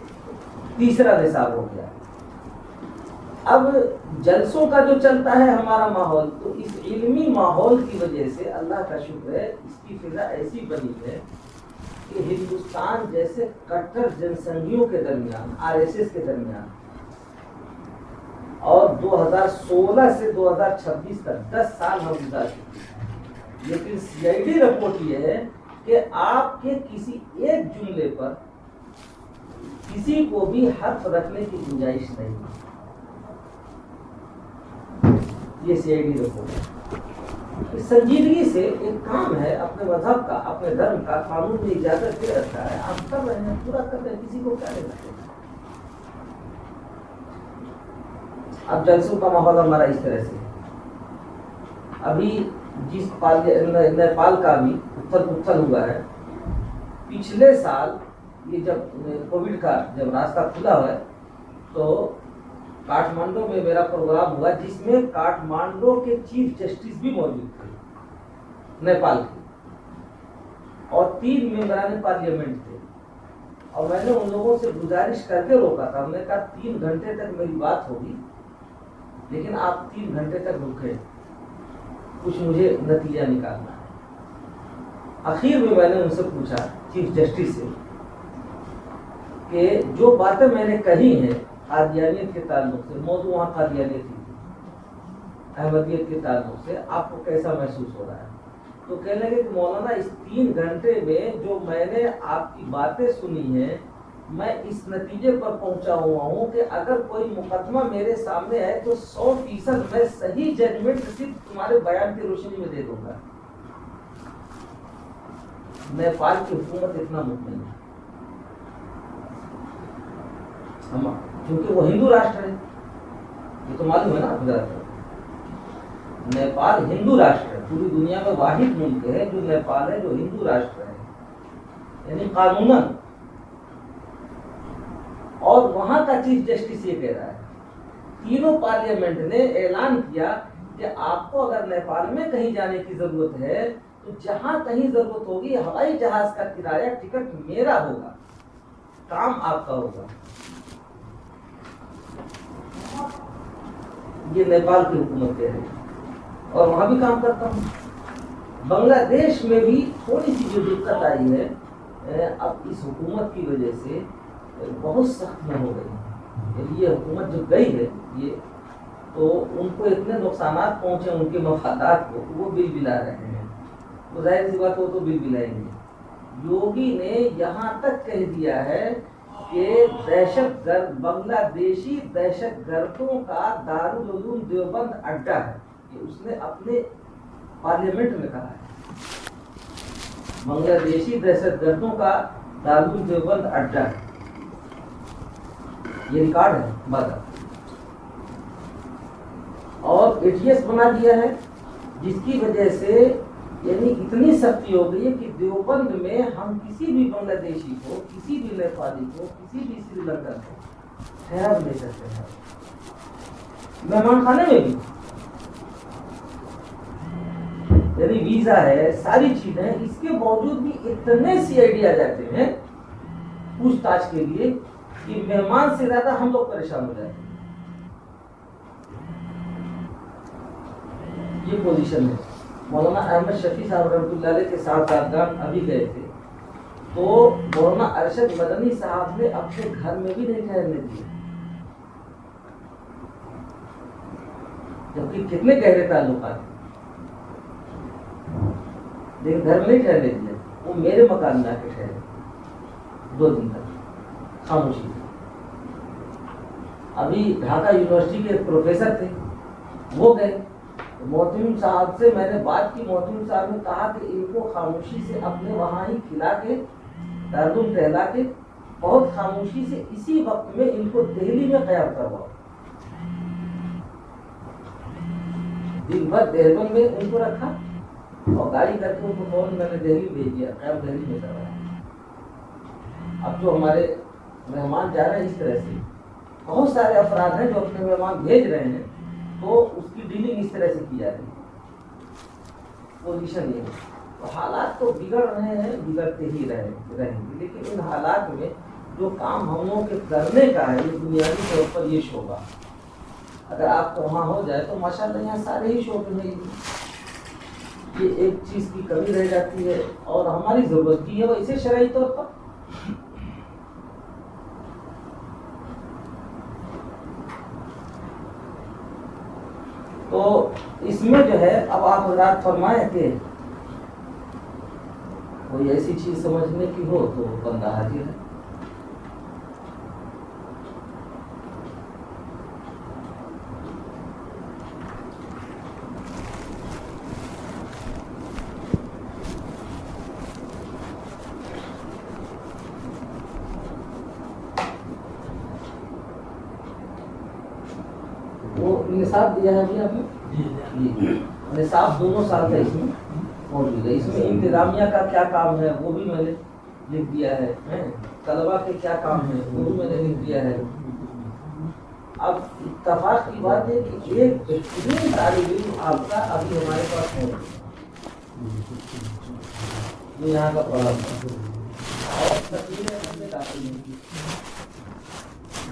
تیسرا نصاب ہو گیا. اب جلسوں کا جو چلتا ہے ہمارا ماحول، تو اس علمی ماحول کی وجہ سے اللہ کا شکر ہے اس کی فضا ایسی بنی ہے کہ ہندوستان جیسے کٹر جن سنگھیوں کے درمیان، RSS کے درمیان، اور 2016 سے 2026 تک 10 سال ہم گزار چکے ہیں. لیکن CID رپورٹ یہ ہے کہ آپ کے کسی ایک جملے پر کسی کو بھی حرف رکھنے کی گنجائش نہیں. یہ CID رپورٹ ہے. سنجیدگی سے ایک کام ہے اپنے مذہب کا، اپنے دھرم کا، قانون میں اجازت دے رکھا ہے، آپ کر رہے ہیں، پورا کر رہے ہیں، کسی کو کیا لینا ہے. اب جلسوں کا ماحول ہمارا اس طرح سے ابھی جس نیپال کا بھی اتھل پتھل ہوا ہے. پچھلے سال یہ جب کووڈ کا جب راستہ کھلا ہوا ہے تو کاٹمانڈو میں میرا پروگرام ہوا، جس میں کاٹمانڈو کے چیف جسٹس بھی موجود تھے نیپال کے، اور 3 ممبران پارلیمنٹ تھے. اور میں نے ان لوگوں سے گزارش کر کے روکا تھا، ہم نے کہا 3 گھنٹے تک میری بات ہوگی، لیکن آپ 3 گھنٹے تک رکے، کچھ مجھے نتیجہ نکالنا ہے. آخر میں نے ان سے پوچھا چیف جسٹس سے کہ جو باتیں میں نے کہی ہیں قادیانیت کے تعلق سے، موضوع وہاں قادیانیت ہی تھی، احمدیت کے تعلق سے، آپ کو کیسا محسوس ہو رہا ہے؟ تو کہنے لگے کہ مولانا اس 3 گھنٹے میں جو میں نے آپ کی باتیں سنی ہیں، میں اس نتیجے پر پہنچا ہوا ہوں کہ اگر کوئی مقدمہ میرے سامنے ہے تو 100% میں صحیح ججمنٹ صرف تمہارے بیان کی روشنی میں دے دوں گا. نیپال کی حکومت اتنا مطمئن ہے، کیونکہ وہ ہندو راشٹر ہے. یہ تو معلوم ہے نا حضرت، نیپال ہندو راشٹر ہے، پوری دنیا میں واحد ملک ہے جو نیپال ہے جو ہندو راشٹر ہے، یعنی قانوناً. اور وہاں کا چیف جسٹس یہ کہہ رہا ہے، تینوں پارلیمنٹ نے اعلان کیا کہ آپ کو اگر نیپال میں کہیں جانے کی ضرورت ہے تو جہاں کہیں ضرورت ہوگی ہوائی جہاز کا کرایہ ٹکٹ میرا ہوگا، کام آپ کا ہوگا. یہ نیپال کی حکومت کہہ رہی ہے، اور وہاں بھی کام کرتا ہوں. بنگلہ دیش میں بھی تھوڑی سی جو دقت آئی ہے اب اس حکومت کی وجہ سے بہت سخت میں ہو گئی. یعنی یہ حکومت جو گئی ہے یہ تو ان کو اتنے نقصانات پہنچے ان کے مفادات کو، وہ بل بلا رہے ہیں. وہ ظاہر سی بات وہ تو بل بلائیں گے. یوگی نے یہاں تک کہہ دیا ہے کہ دہشت گرد بنگلہ دیشی دہشت گردوں کا دارالعلوم دیوبند اڈا ہے. یہ اس نے اپنے پارلیمنٹ میں کہا ہے، بنگلہ دیشی دہشت گردوں کا دارالعلوم دیوبند اڈا ہے. یہ ریکارڈ ہے بات. اور ATS بنا دیا ہے، جس کی وجہ سے یعنی اتنی سختی ہو گئی ہے کہ دیوبند میں ہم کسی بھی بنگلہ دیشی کو، کسی بھی نیپالی کو، کسی بھی سری لنکن کو ٹھہرا نہیں سکتے ہیں. مہمان خانے میں بھی یعنی ویزا ہے، ساری چیزیں، اس کے باوجود بھی اتنے CID آ جاتے ہیں پوچھ تاچھ کے لیے کہ مہمان سے زیادہ ہم لوگ پریشان ہو جاتے ہیں. یہ پوزیشن ہے. مولانا احمد شفیع صاحب رحمۃ اللہ علیہ کے ساتھ ساتھ ابھی گئے تھے تو مولانا ارشد مدنی صاحب نے اپنے گھر میں بھی نہیں ٹھہرنے دیے، جبکہ کتنے گہرے تعلقات ہیں، لیکن گھر میں نہیں ٹھہرنے دیے. وہ میرے مکان میں آ کے ٹھہرے 2 دن تک خاموشی سے. ابھی ڈھاکہ یونیورسٹی کے ایک پروفیسر تھے, وہ گئے. محتمم صاحب سے میں نے بات کی. محتمم صاحب نے کہا کہ ان کو خاموشی سے اپنے وہاں ہی کھلا کے دارالعلوم ٹہلا کے بہت خاموشی سے اسی وقت میں ان کو دہلی میں قیام کرواؤ. دن بھر دیہبند میں ان کو رکھا اور گاڑی کر کے ان کو فوراً میں نے دہلی بھیج دیا, قیام دہلی میں کروایا. اب جو ہمارے مہمان جا رہے ہیں اس طرح سے, بہت سارے افراد ہیں جو اپنے مہمان بھیج رہے ہیں, تو اس کی ڈیلنگ اس طرح سے کی جا رہی ہے. پوزیشن یہ ہے. تو حالات تو بگڑ رہے ہیں, بگڑتے ہی رہیں گے, لیکن ان حالات میں جو کام ہم لوگوں کے کرنے کا ہے یہ بنیادی طور پر یہ شعبہ, اگر آپ کو وہاں ہو جائے تو ماشاءاللہ یہاں سارے ہی شعبے ہیں. یہ ایک چیز کی کمی رہ جاتی ہے اور ہماری ضرورت بھی ہے وہ اسے شرعی طور پر. تو اس میں جو ہے اب آپ حضرات فرمائیں کہ کوئی ایسی چیز سمجھنے کی ہو تو بندہ حاضر ہے. وہ نصاب دیا ہے ابھی آپ نے, نصاب 2 سال کا اس میں موجود ہے. اس میں انتظامیہ کا کیا کام ہے وہ بھی میں نے لکھ دیا ہے, طلبا کے کیا کام ہے وہ بھی میں نے لکھ دیا ہے. اب اتفاق کی بات ہے کہ ایک بہترین طالب علم آپ کا ابھی ہمارے پاس موجود ہے جو یہاں کا پڑھا اور تقریباً میں داخل نہیں کی.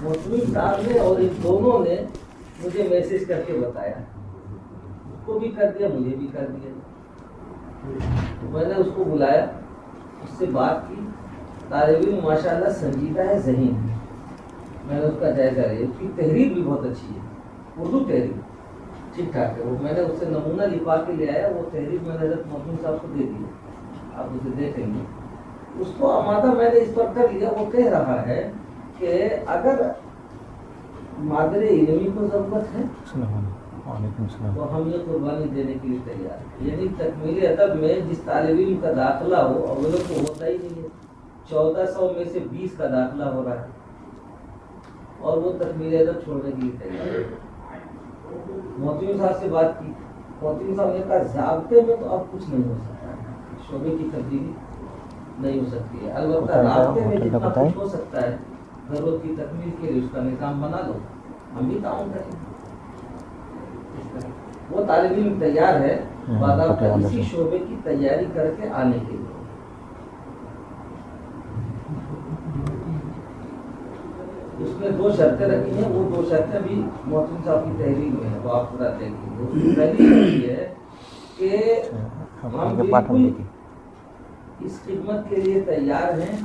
محتمم صاحب نے اور ان دونوں نے مجھے میسج کر کے بتایا, اس کو بھی کر دیا مجھے بھی کر دیا. میں نے اس کو بلایا, اس سے بات کی. طالب علم ماشاءاللہ سنجیدہ ہے, ذہین ہے. میں نے اس کا جائزہ لیا. اس کی تحریر بھی بہت اچھی ہے, اردو تحریر ٹھیک ٹھاک ہے. وہ میں نے اس سے نمونہ لکھوا کے لے آیا. وہ تحریر میں نے حضرت محتمم صاحب کو دے دی, آپ اسے دیکھیں گے. اس کو آمادہ میں نے اس پر کر لیا. وہ کہہ رہا ہے کہ اگر مادر علمی کو ضرورت ہے تو ہم یہ قربانی دینے کے لیے تیار ہیں. یعنی تکمیل ادب میں جس طالب علم کا داخلہ ہو, اولوں کو ہوتا ہی نہیں ہے, 1400 میں سے 20 کا داخلہ ہو رہا ہے اور وہ تکمیل ادب چھوڑنے کے لیے تیار ہے. محتمم صاحب سے بات کی. محتمم صاحب نے کہا ضابطے میں تو اب کچھ نہیں ہو سکتا, شعبے کی تبدیلی نہیں ہو سکتی ہے. البتہ رابطے میں جتنا کچھ ہو سکتا ہے ضرورت کی تکمیل کے لیے اس کا نظام بنا دو, ہم بھی تعاون کریں گے. وہ طالب علم تیار ہے باضابطہ اسی شعبے کی تیاری کر کے آنے کے لیے. اس میں 2 شرطیں رکھی ہیں. وہ 2 شرطیں بھی محتمم صاحب کی تحریر میں ہیں, وہ آپ پورا دیکھیں. پہلی شرط یہ ہے کہ ہم بالکل اس خدمت کے لیے تیار ہیں,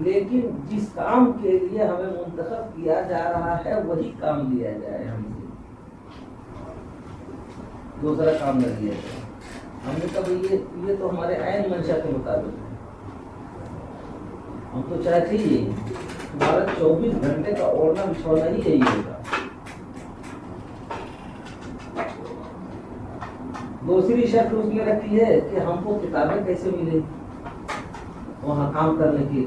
لیکن جس کام کے لیے ہمیں منتخب کیا جا رہا ہے وہی کام لیا جائے. ہم سے دوسرا کام نہ لیا جائے. ہم نے کہا یہ تو ہمارے عین منشا کے مطابق ہے. ہم تو چاہتے ہی ہمارا 24 گھنٹے کا اوڑھنا بچھونا ہی یہی ہوگا. دوسری شرط اس نے رکھی ہے کہ ہم کو کتابیں کیسے ملیں وہاں کام کرنے کے لیے.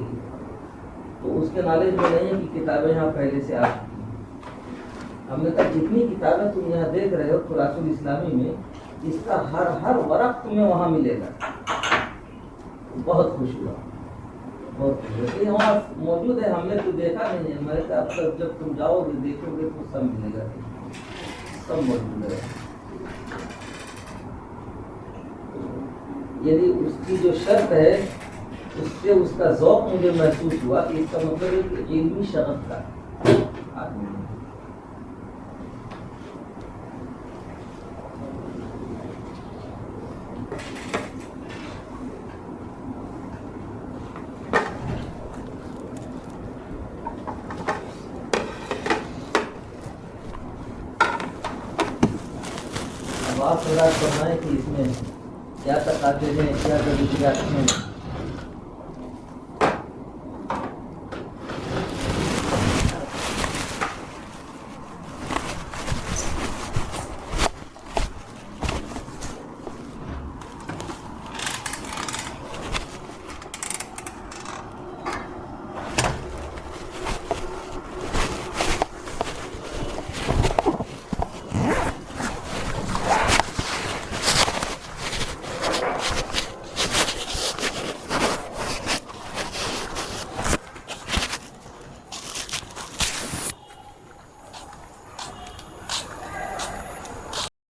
تو اس کے نالج میں نہیں ہے کہ کتابیں یہاں پہلے سے آ چکی ہیں. ہم نے کہا جتنی کتابیں تم یہاں دیکھ رہے ہو تراث الاسلامی میں, اس کا ہر ورق تمہیں وہاں ملے گا. بہت خوش ہوا, بہت خوش ہوا. یہ وہاں موجود ہے, ہم نے تو دیکھا نہیں ہے. میں نے کہا اب جب تم جاؤ گے دیکھو گے تو سب ملے گا, سب موجود ہے. یعنی اس کی جو شرط ہے اس سے اس کا ذوق مجھے محسوس ہوا کہ اس کا مطلب ہے کہ علمی شغف کا آدمی ہے. اب آپ فرمائیں کہ اس میں کیا تقاضے ہیں, کیا ضروریات ہیں.